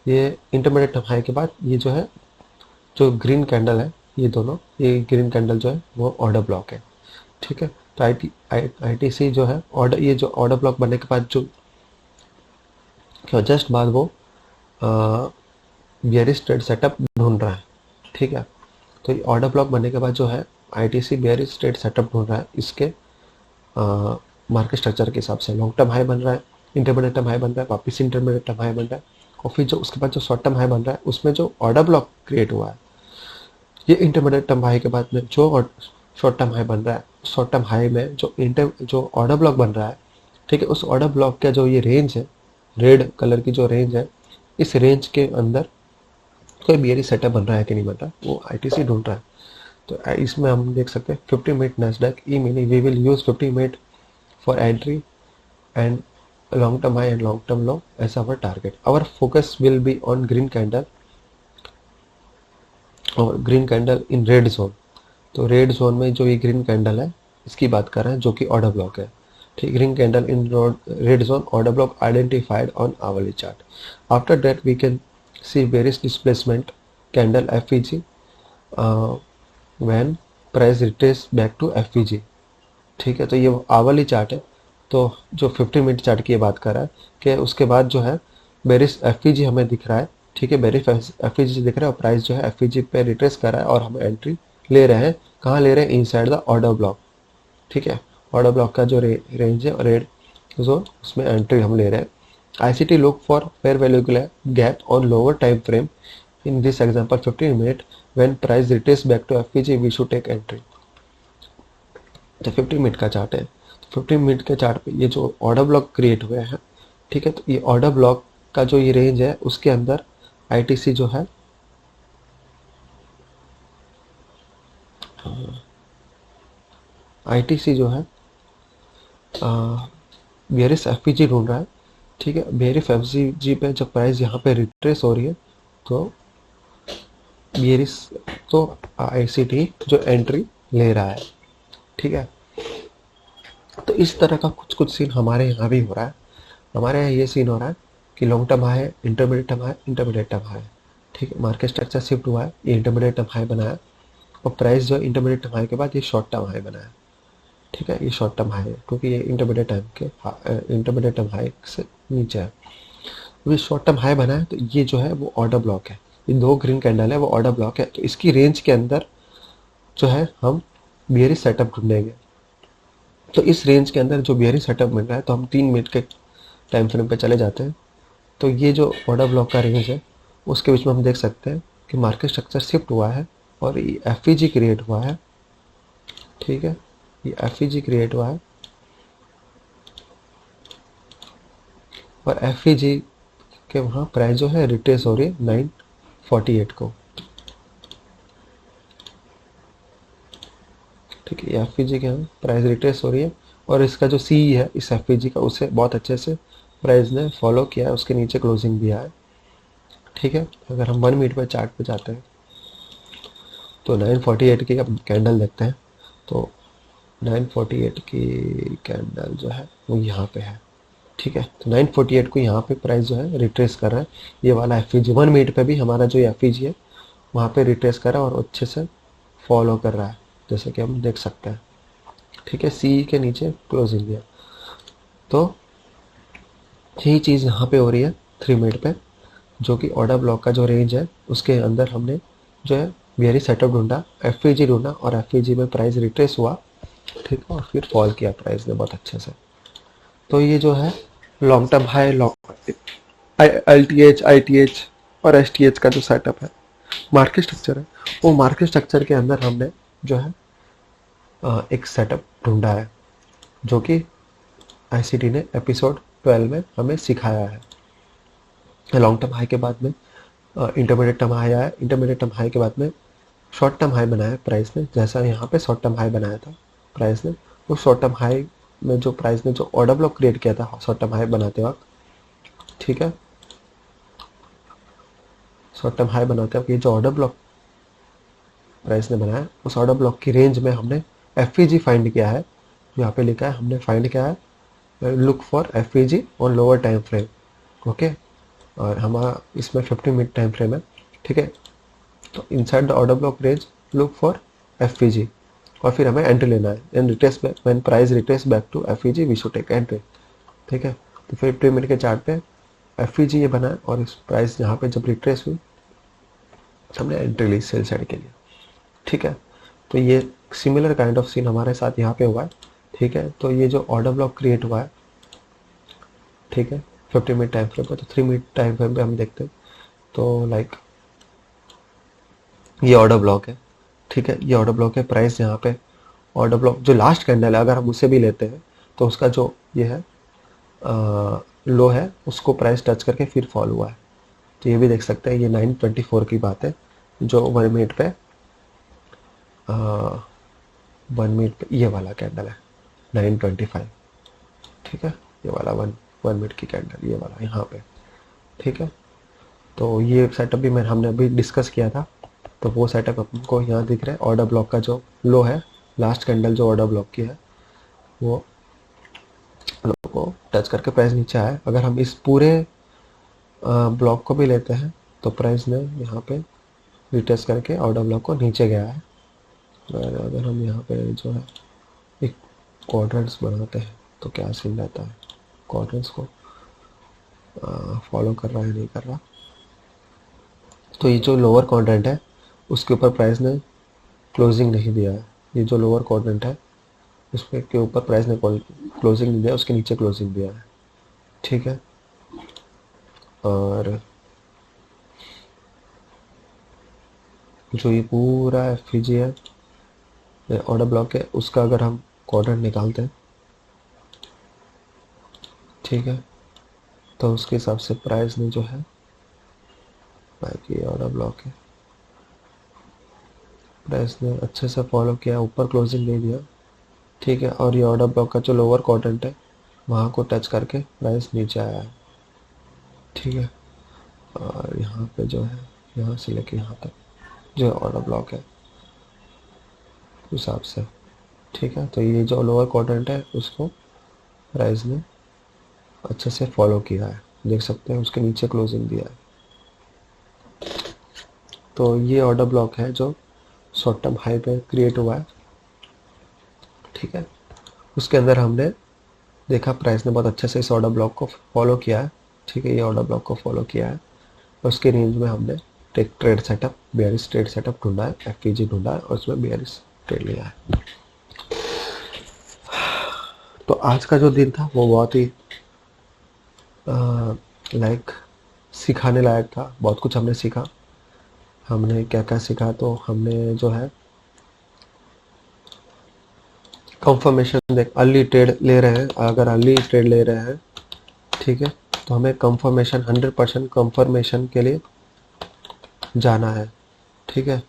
ये इंटरमीडिएट टर्म हाई के बाद ये जो है जो ग्रीन कैंडल है, ये दोनों, ये ग्रीन कैंडल जो है वो ऑर्डर ब्लॉक है, ठीक है। तो आईटीसी जो है ऑर्डर, ये जो ऑर्डर ब्लॉक बनने के बाद जो जस्ट बाद वो बियरिश ट्रेड सेटअप ढूंढ रहा है, ठीक है। तो ये ऑर्डर ब्लॉक बनने के बाद जो है आईटीसी बियरिश ट्रेड सेटअप ढूंढ रहा है, इसके मार्केट स्ट्रक्चर के हिसाब से लॉन्ग टर्म हाई बन रहा है, इंटरमीडिएट टर्म हाई बन रहा है, वापस इंटरमीडिएट टर्म हाई बन रहा है, और फिर जो उसके बाद जो शॉर्ट टर्म हाई बन रहा है उसमें जो ऑर्डर ब्लॉक क्रिएट हुआ है, ये इंटरमीडिएट टर्म हाई के बाद में जो शॉर्ट टर्म हाई बन रहा है, शॉर्ट टर्म हाई में जो ऑर्डर ब्लॉक बन रहा है, ठीक है, उस ऑर्डर ब्लॉक का जो ये रेंज है, रेड कलर की जो रेंज है, इस रेंज के अंदर कोई बियरिश सेटअप बन रहा है कि नहीं बन रहा, वो आईटीसी ढूंढ रहा है। तो इसमें हम देख सकते हैं 50 minute Nasdaq E mini, we will use 50 minute for entry and long term high and long term low as our target. Our focus will be on green candle और green candle in red zone. तो red zone में जो ये green candle है इसकी बात कर रहे हैं जो कि order block है, ठीक। green candle in red zone order block identified on hourly chart. After that we can see various displacement candle FVG when price retrace back to FVG, ठीक है। तो ये आवली चार्ट है, तो जो 50 मिनट चार्ट की बात कर रहा है कि उसके बाद जो है बेरिश एफईजी हमें दिख रहा है, ठीक है, बेरिश एफईजी दिख रहा है और प्राइस जो है एफईजी पे रिट्रेस कर रहा है, और हम एंट्री ले रहे हैं, कहाँ ले रहे हैं, इनसाइड द ऑर्डर ब्लॉक, ठीक है। ऑर्डर ब्लॉक का जो रेंज है रेड जोन, उसमें एंट्री हम ले रहे हैं। ICT look for fair value gap on lower time frame, in this example 15 minute, when price retrace back to FVG we should take entry. तो 50 मिनट का चार्ट है, तो 50 मिनट के चार्ट पे ये जो ऑर्डर ब्लॉक क्रिएट हुए हैं, ठीक है, तो ये ऑर्डर ब्लॉक का जो ये रेंज है उसके अंदर आईटीसी जो है आईटीसी जो है बेरिश एफपीजी ढूंढ रहा है, ठीक है। बेरिश एफपीजी पे जब प्राइस यहाँ पे रिट्रेस हो रही है तो बेरिश तो आईसीटी जो एंट्री ले रहा है, ठीक है। तो इस तरह का कुछ कुछ सीन हमारे यहाँ भी हो रहा है। हमारे यहाँ ये सीन हो रहा है कि लॉन्ग टर्म हाई है, intermediate term high, intermediate term high. ठीक है, मार्केट स्ट्रक्चर शिफ्ट हुआ है, ये इंटरमीडिएट टर्म हाई बनाया और प्राइस जो है इंटरमीडिएट टर्म हाई के बाद ये शॉर्ट टर्म हाई बनाया। ठीक है, ये शॉर्ट टर्म हाई है क्योंकि ये इंटरमीडिएट टर्म हाई से नीचे है। तो शॉर्ट टर्म हाई बना है तो ये जो है वो ऑर्डर ब्लॉक है। ये दो ग्रीन कैंडल है वो ऑर्डर ब्लॉक है। तो इसकी रेंज के अंदर जो है हम बियरिश सेटअप ढूंढेंगे। तो इस रेंज के अंदर जो बियरिश सेटअप मिल रहा है तो हम 3 मिनट के टाइम फ्रेम पे चले जाते हैं। तो ये जो ऑर्डर ब्लॉक का रेंज है उसके बीच में हम देख सकते हैं कि मार्केट स्ट्रक्चर शिफ्ट हुआ है और ये एफ क्रिएट हुआ है। ठीक है, ये एफ क्रिएट हुआ है और एफ के वहाँ प्राइस जो है रिट्रेस हो रही है 948 को। ठीक है, एफ के यहाँ प्राइस रिट्रेस हो रही है और इसका जो सी है इस एफ का उसे बहुत अच्छे से प्राइस ने फॉलो किया है, उसके नीचे क्लोजिंग दिया है। ठीक है, अगर हम 1 मिनट पे चार्ट पे जाते हैं तो 948 की अब कैंडल देखते हैं। तो 948 की कैंडल जो है वो यहाँ पे है। ठीक है, तो 948 को यहाँ पे प्राइस जो है रिट्रेस कर रहा है। ये वाला एफ 1 मिनट पे भी हमारा जो एफ है वहाँ पे रिट्रेस कर रहा है और अच्छे से फॉलो कर रहा है जैसे कि हम देख सकते हैं। ठीक है, सी के नीचे क्लोजिंग दिया। तो यही चीज़ यहाँ पे हो रही है 3 मिनट पे, जो कि ऑर्डर ब्लॉक का जो रेंज है उसके अंदर हमने जो है बियरिश सेटअप ढूंढा, एफ ढूंढा और एफ में प्राइस रिट्रेस हुआ। ठीक है, और फिर फॉल किया प्राइस ने बहुत अच्छे से। तो ये जो है long term high, long L T H और एस टी एच का जो सेटअप है, मार्केट स्ट्रक्चर है, वो मार्केट स्ट्रक्चर के अंदर हमने जो है एक सेटअप ढूंढा है जो कि आईसीटी ने एपिसोड 12 में हमें सिखाया है। लॉन्ग टर्म हाई के बाद में इंटरमीडिएट टर्म हाई आया, इंटरमीडिएट टर्म हाई के बाद में शॉर्ट टर्म हाई बनाया प्राइस ने, जैसा यहाँ पे शॉर्ट टर्म हाई बनाया था प्राइस ने। वो शॉर्ट टर्म हाई में जो प्राइस ने जो ऑर्डर ब्लॉक क्रिएट किया था शॉर्ट टर्म हाई बनाते वक्त, ठीक है, शॉर्ट टर्म हाई बनाते वक्त ये जो ऑर्डर ब्लॉक प्राइस ने बनाया उस ऑर्डर ब्लॉक की रेंज में हमने एफ फाइंड किया है। यहाँ पे लिखा है हमने फाइंड किया है look for F on lower time frame. Okay, और हमारा इसमें 15 मिनट टाइम फ्रेम है। ठीक है, तो inside the order block range look for F और फिर हमें एंट्री लेना है and retrace back when price retrace back to F we should take entry. ठीक है, तो 15 मिनट के चार्ट पे एफ ये बना है और इस प्राइस यहाँ पे जब रिट्रेस हुई हमने एंट्री ली सेल साइड के लिए। ठीक है, तो ये सिमिलर काइंड ऑफ सीन हमारे साथ यहाँ पे हुआ है। ठीक है, तो ये जो ऑर्डर ब्लॉक क्रिएट हुआ है, ठीक है, 15 मिनट टाइम फ्रेम पे, तो 3 मिनट टाइम फ्रेम पे हम देखते हैं तो लाइक ये ऑर्डर ब्लॉक है। ठीक है, ये ऑर्डर ब्लॉक है। प्राइस यहाँ पे ऑर्डर ब्लॉक जो लास्ट कैंडल है अगर हम उसे भी लेते हैं तो उसका जो ये है लो है उसको प्राइस टच करके फिर फॉल हुआ है। तो ये भी देख सकते हैं, ये 924 की बात है जो 1 मिनट पे 1 मिनट पे ये वाला कैंडल है 925। ठीक है, ये वाला 1 मिनट की कैंडल ये वाला यहाँ पे। ठीक है, तो ये सेटअप भी हमने अभी डिस्कस किया था। तो वो सेटअप आपको यहाँ दिख रहा है। ऑर्डर ब्लॉक का जो लो है, लास्ट कैंडल जो ऑर्डर ब्लॉक की है वो लो को टच करके प्राइस नीचे आया। अगर हम इस पूरे ब्लॉक को भी लेते हैं तो प्राइस ने यहाँ पे रिटेस्ट करके ऑर्डर ब्लॉक को नीचे गया है। अगर हम यहाँ पे जो है एक क्वाड्रेंट्स बनाते हैं तो क्या सीन रहता है, क्वाड्रेंट्स को फॉलो कर रहा है नहीं कर रहा। तो ये जो लोअर क्वाड्रेंट है उसके ऊपर प्राइस ने क्लोजिंग नहीं दिया है। ये जो लोअर क्वाड्रेंट है उसके के ऊपर प्राइस ने क्लोजिंग नहीं दिया, उसके नीचे क्लोजिंग दिया है। ठीक है, और जो ये पूरा एफ है ऑर्डर ब्लॉक है उसका अगर हम क्वाड्रेंट निकालते हैं, ठीक है, तो उसके हिसाब से प्राइस ने जो है बाकी ऑर्डर ब्लॉक है प्राइस ने अच्छे से फॉलो किया, ऊपर क्लोजिंग दे दिया। ठीक है, और ये ऑर्डर ब्लॉक का जो लोअर क्वाड्रेंट है वहाँ को टच करके प्राइस नीचे आया है। ठीक है, और यहाँ पे जो है यहाँ से लेके यहाँ तक जो ऑर्डर ब्लॉक है उस हिसाब से ठीक है, तो ये जो लोअर क्वाड्रेंट है उसको प्राइस ने अच्छे से फॉलो किया है, देख सकते हैं उसके नीचे क्लोजिंग दिया है। तो ये ऑर्डर ब्लॉक है जो शॉर्ट टर्म हाई पे क्रिएट हुआ है। ठीक है, उसके अंदर हमने देखा प्राइस ने बहुत अच्छे से इस ऑर्डर ब्लॉक को फॉलो किया है। ठीक है, ये ऑर्डर ब्लॉक को फॉलो किया है और उसके रेंज में हमने take trade setup, bearish trade setup ढूंढा है, एफपीजी ढूंढा है और उसमें बेयरिश ट्रेड लिया है। तो आज का जो दिन था वो बहुत ही लाइक सिखाने लायक था, बहुत कुछ हमने सीखा। हमने क्या क्या सीखा, तो हमने जो है कंफर्मेशन देख, अर्ली ट्रेड ले रहे हैं, अगर अर्ली ट्रेड ले रहे हैं ठीक है, तो हमें कंफर्मेशन 100% कंफर्मेशन के लिए जाना है। ठीक है,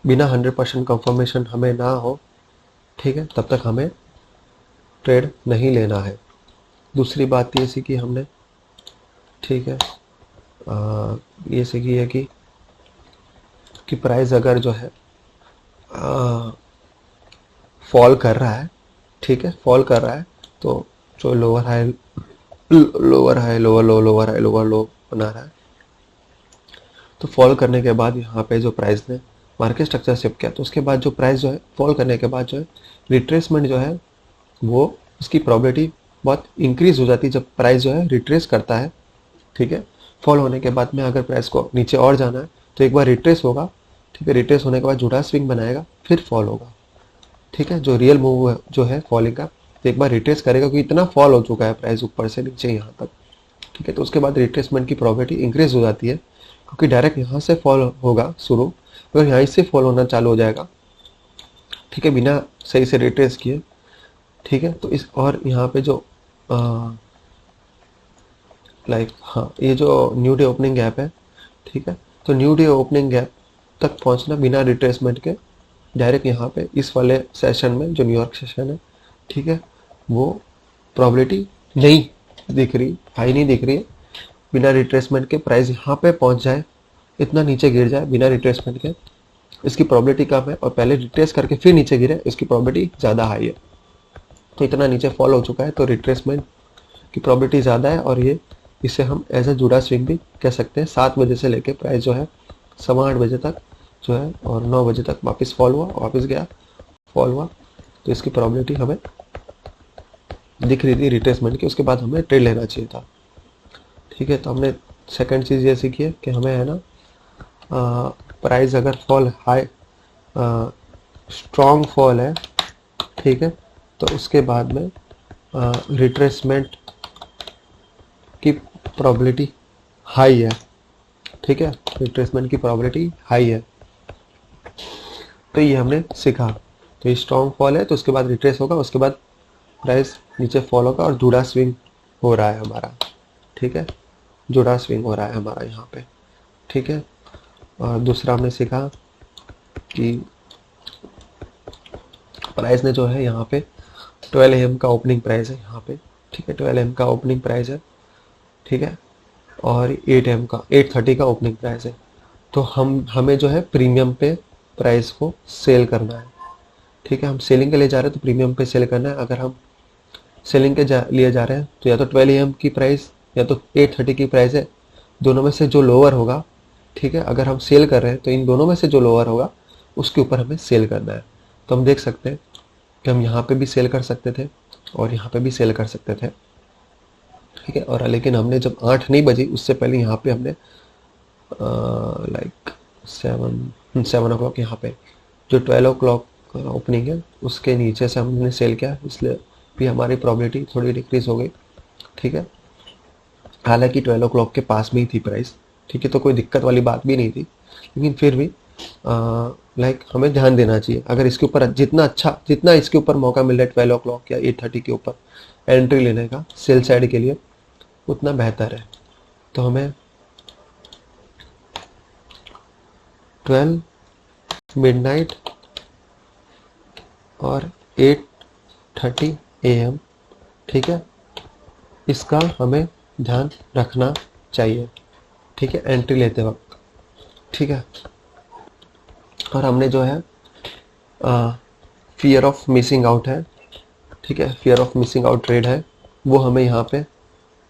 बिना 100% कंफर्मेशन हमें ना हो, ठीक है, तब तक हमें ट्रेड नहीं लेना है। दूसरी बात ये सीखी हमने, ठीक है, ये सीखी है कि प्राइस अगर जो है फॉल कर रहा है, ठीक है, फॉल कर रहा है, तो जो lower high lower high lower low lower high lower लो बना रहा है, तो फॉल करने के बाद यहाँ पे जो प्राइस ने मार्केट स्ट्रक्चर शिफ्ट किया, तो उसके बाद जो प्राइस जो है फॉल करने के बाद जो है रिट्रेसमेंट जो है वो उसकी प्रोबेबिलिटी बहुत इंक्रीज हो जाती है जब प्राइस जो है रिट्रेस करता है। ठीक है, फॉल होने के बाद में अगर प्राइस को नीचे और जाना है तो एक बार रिट्रेस होगा, ठीक है, रिट्रेस होने के बाद जुड़ा स्विंग बनाएगा, फिर फॉल होगा। ठीक है, जो रियल मूव जो है फॉलिंग का, तो एक बार रिट्रेस करेगा क्योंकि इतना फॉल हो चुका है प्राइस ऊपर से नीचे यहाँ तक। ठीक है, तो उसके बाद रिट्रेसमेंट की प्रोबेबिलिटी इंक्रीज हो जाती है क्योंकि डायरेक्ट यहाँ से फॉल होगा शुरू, अगर यहाँ से फॉल होना चालू हो जाएगा, ठीक है, बिना सही से रिट्रेस किए। ठीक है, तो इस और यहाँ पे जो लाइक हाँ, ये जो न्यू डे ओपनिंग गैप है, ठीक है, तो न्यू डे ओपनिंग गैप तक पहुँचना बिना रिट्रेसमेंट के डायरेक्ट यहाँ पे इस वाले सेशन में जो न्यूयॉर्क सेशन है, ठीक है, वो प्रोबेबिलिटी नहीं दिख रही, हाई नहीं दिख रही है। बिना रिट्रेसमेंट के प्राइस यहाँ पे पहुँच जाए, इतना नीचे गिर जाए बिना रिट्रेसमेंट के, इसकी प्रोबेबिलिटी कम है, और पहले रिट्रेस करके फिर नीचे गिरे, इसकी प्रोबेबिलिटी ज़्यादा हाई है। तो इतना नीचे फॉल हो चुका है तो रिट्रेसमेंट की प्रोबेबिलिटी ज़्यादा है, और ये इसे हम एज ए जुड़ा स्विंग भी कह सकते हैं। 7 बजे से लेके प्राइस जो है 8:15 बजे तक जो है, और 9 बजे तक वापस फॉल हुआ, वापस गया, फॉल हुआ, तो इसकी प्रोबेबिलिटी हमें दिख रही थी रिट्रेसमेंट की, उसके बाद हमें ट्रेड लेना चाहिए था। ठीक है, तो हमने सेकंड चीज़ ये सीखी है कि हमें है ना प्राइस अगर फॉल हाई स्ट्रॉन्ग फॉल है, ठीक है, तो उसके बाद में रिट्रेसमेंट की प्रोबेबिलिटी हाई है। ठीक है, रिट्रेसमेंट की प्रोबेबिलिटी हाई है, तो ये हमने सीखा। तो ये स्ट्रॉन्ग फॉल है तो उसके बाद रिट्रेस होगा, उसके बाद प्राइस नीचे फॉल होगा और जुड़ा स्विंग हो रहा है हमारा। ठीक है, जुड़ा स्विंग हो रहा है हमारा यहाँ पे। ठीक है, और दूसरा हमने सीखा कि प्राइस ने जो है यहाँ पे 12 AM का ओपनिंग प्राइस है यहाँ पे। ठीक है, 12 AM का ओपनिंग प्राइस है, ठीक है, और 8 AM का 8:30 का ओपनिंग प्राइस है। तो हमें जो है प्रीमियम पे प्राइस को सेल करना है। ठीक है, हम सेलिंग के लिए जा रहे हैं तो प्रीमियम पे सेल करना है। अगर हम सेलिंग के लिए जा रहे हैं तो या तो 12 AM की प्राइस या तो 8:30 की प्राइस है, दोनों में से जो लोअर होगा, ठीक है, अगर हम सेल कर रहे हैं तो इन दोनों में से जो लोअर होगा उसके ऊपर हमें सेल करना है। तो हम देख सकते हैं कि हम यहाँ पे भी सेल कर सकते थे और यहाँ पे भी सेल कर सकते थे। ठीक है, और लेकिन हमने जब 8 नहीं बजी उससे पहले यहाँ पे हमने लाइक 7 o'clock यहाँ पे जो 12 o'clock ओपनिंग है उसके नीचे से हमने सेल किया, इसलिए भी हमारी प्रोबेबिलिटी थोड़ी डिक्रीज हो गई। ठीक है, हालांकि 12 o'clock के पास में ही थी प्राइस। ठीक है, तो कोई दिक्कत वाली बात भी नहीं थी, लेकिन फिर भी लाइक हमें ध्यान देना चाहिए। अगर इसके ऊपर जितना इसके ऊपर मौका मिल रहा है 12 o'clock या 8:30 के ऊपर एंट्री लेने का सेल साइड के लिए, उतना बेहतर है। तो हमें 12 मिडनाइट और 8:30 AM, ठीक है, इसका हमें ध्यान रखना चाहिए। ठीक है, एंट्री लेते वक्त। ठीक है, और हमने जो है फियर ऑफ मिसिंग आउट है, ठीक है, fear of missing out trade है, वो हमें यहाँ पे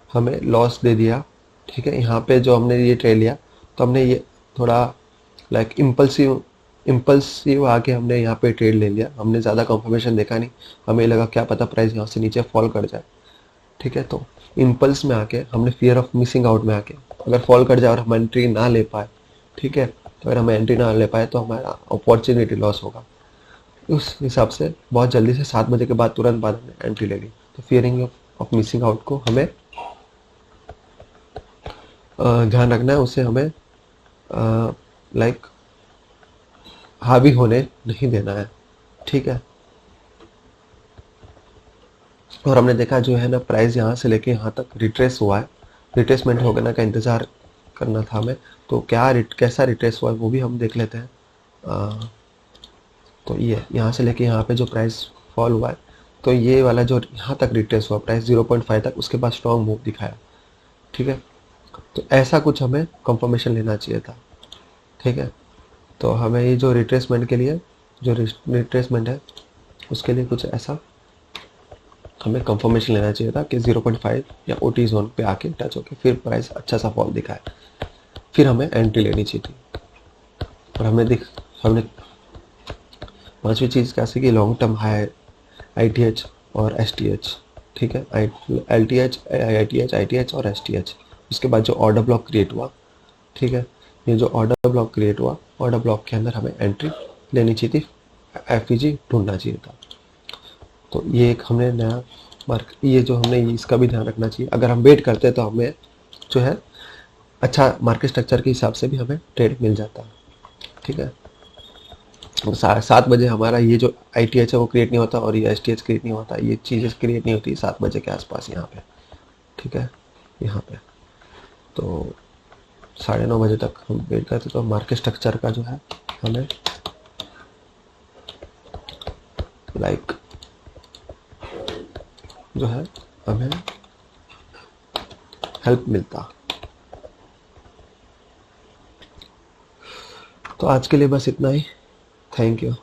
हमें लॉस दे दिया। ठीक है, यहाँ पे जो हमने ये ट्रेड लिया तो हमने ये थोड़ा लाइक इम्पल्सिव आके हमने यहाँ पे ट्रेड ले लिया, हमने ज़्यादा कंफर्मेशन देखा नहीं, हमें लगा क्या पता प्राइस यहाँ से नीचे फॉल कर जाए। ठीक है, तो इम्पल्स में आके हमने फियर ऑफ मिसिंग आउट में आके अगर फॉल कर जाए और हम एंट्री ना ले पाए, ठीक है, तो अगर हम एंट्री ना ले पाए तो हमारा अपॉर्चुनिटी लॉस होगा। उस हिसाब से बहुत जल्दी से 7 बजे के बाद तुरंत बाद हमने एंट्री ले ली। तो फियरिंग ऑफ मिसिंग आउट को हमें ध्यान रखना है, उसे हमें लाइक हावी होने नहीं देना है। ठीक है, और हमने देखा जो है ना प्राइस यहाँ से लेके यहाँ तक रिट्रेस हुआ है, रिट्रेसमेंट होने का इंतज़ार करना था हमें। तो कैसा रिट्रेस हुआ है वो भी हम देख लेते हैं। तो ये यहाँ से लेके यहाँ पे जो प्राइस फॉल हुआ है, तो ये वाला जो यहाँ तक रिट्रेस हुआ प्राइस 0.5 तक, उसके बाद स्ट्रॉन्ग मूव दिखाया। ठीक है, तो ऐसा कुछ हमें कंफर्मेशन लेना चाहिए था। ठीक है, तो हमें ये जो रिट्रेसमेंट के लिए जो रिट्रेसमेंट है उसके लिए कुछ ऐसा हमें कंफर्मेशन लेना चाहिए था कि 0.5 या ओटी जोन पे आके टच होके फिर प्राइस अच्छा सा फॉल दिखाए, फिर हमें एंट्री लेनी चाहिए थी। और हमने पांचवी चीज़ क्या सीखी, लॉन्ग टर्म हाई ITH और STH। ठीक है, LTH, ITH और STH। उसके बाद जो ऑर्डर ब्लॉक क्रिएट हुआ, ठीक है, ये जो ऑर्डर ब्लॉक क्रिएट हुआ, ऑर्डर ब्लॉक के अंदर हमें एंट्री लेनी चाहिए थी, FVG ढूंढना चाहिए था। तो ये एक हमने नया ये जो हमने इसका भी ध्यान रखना चाहिए। अगर हम वेट करते हैं तो हमें जो है अच्छा मार्केट स्ट्रक्चर के हिसाब से भी हमें ट्रेड मिल जाता है। ठीक है, 7 बजे हमारा ये जो ITH है वो क्रिएट नहीं होता और ये STH क्रिएट नहीं होता, ये चीज़ें क्रिएट नहीं होती 7 बजे के आसपास यहाँ पे। ठीक है, यहाँ पे तो 9:30 बजे तक हम वेट करते तो मार्केट स्ट्रक्चर का जो है हमें लाइक जो है हमें हेल्प मिलता। तो आज के लिए बस इतना ही। Thank you.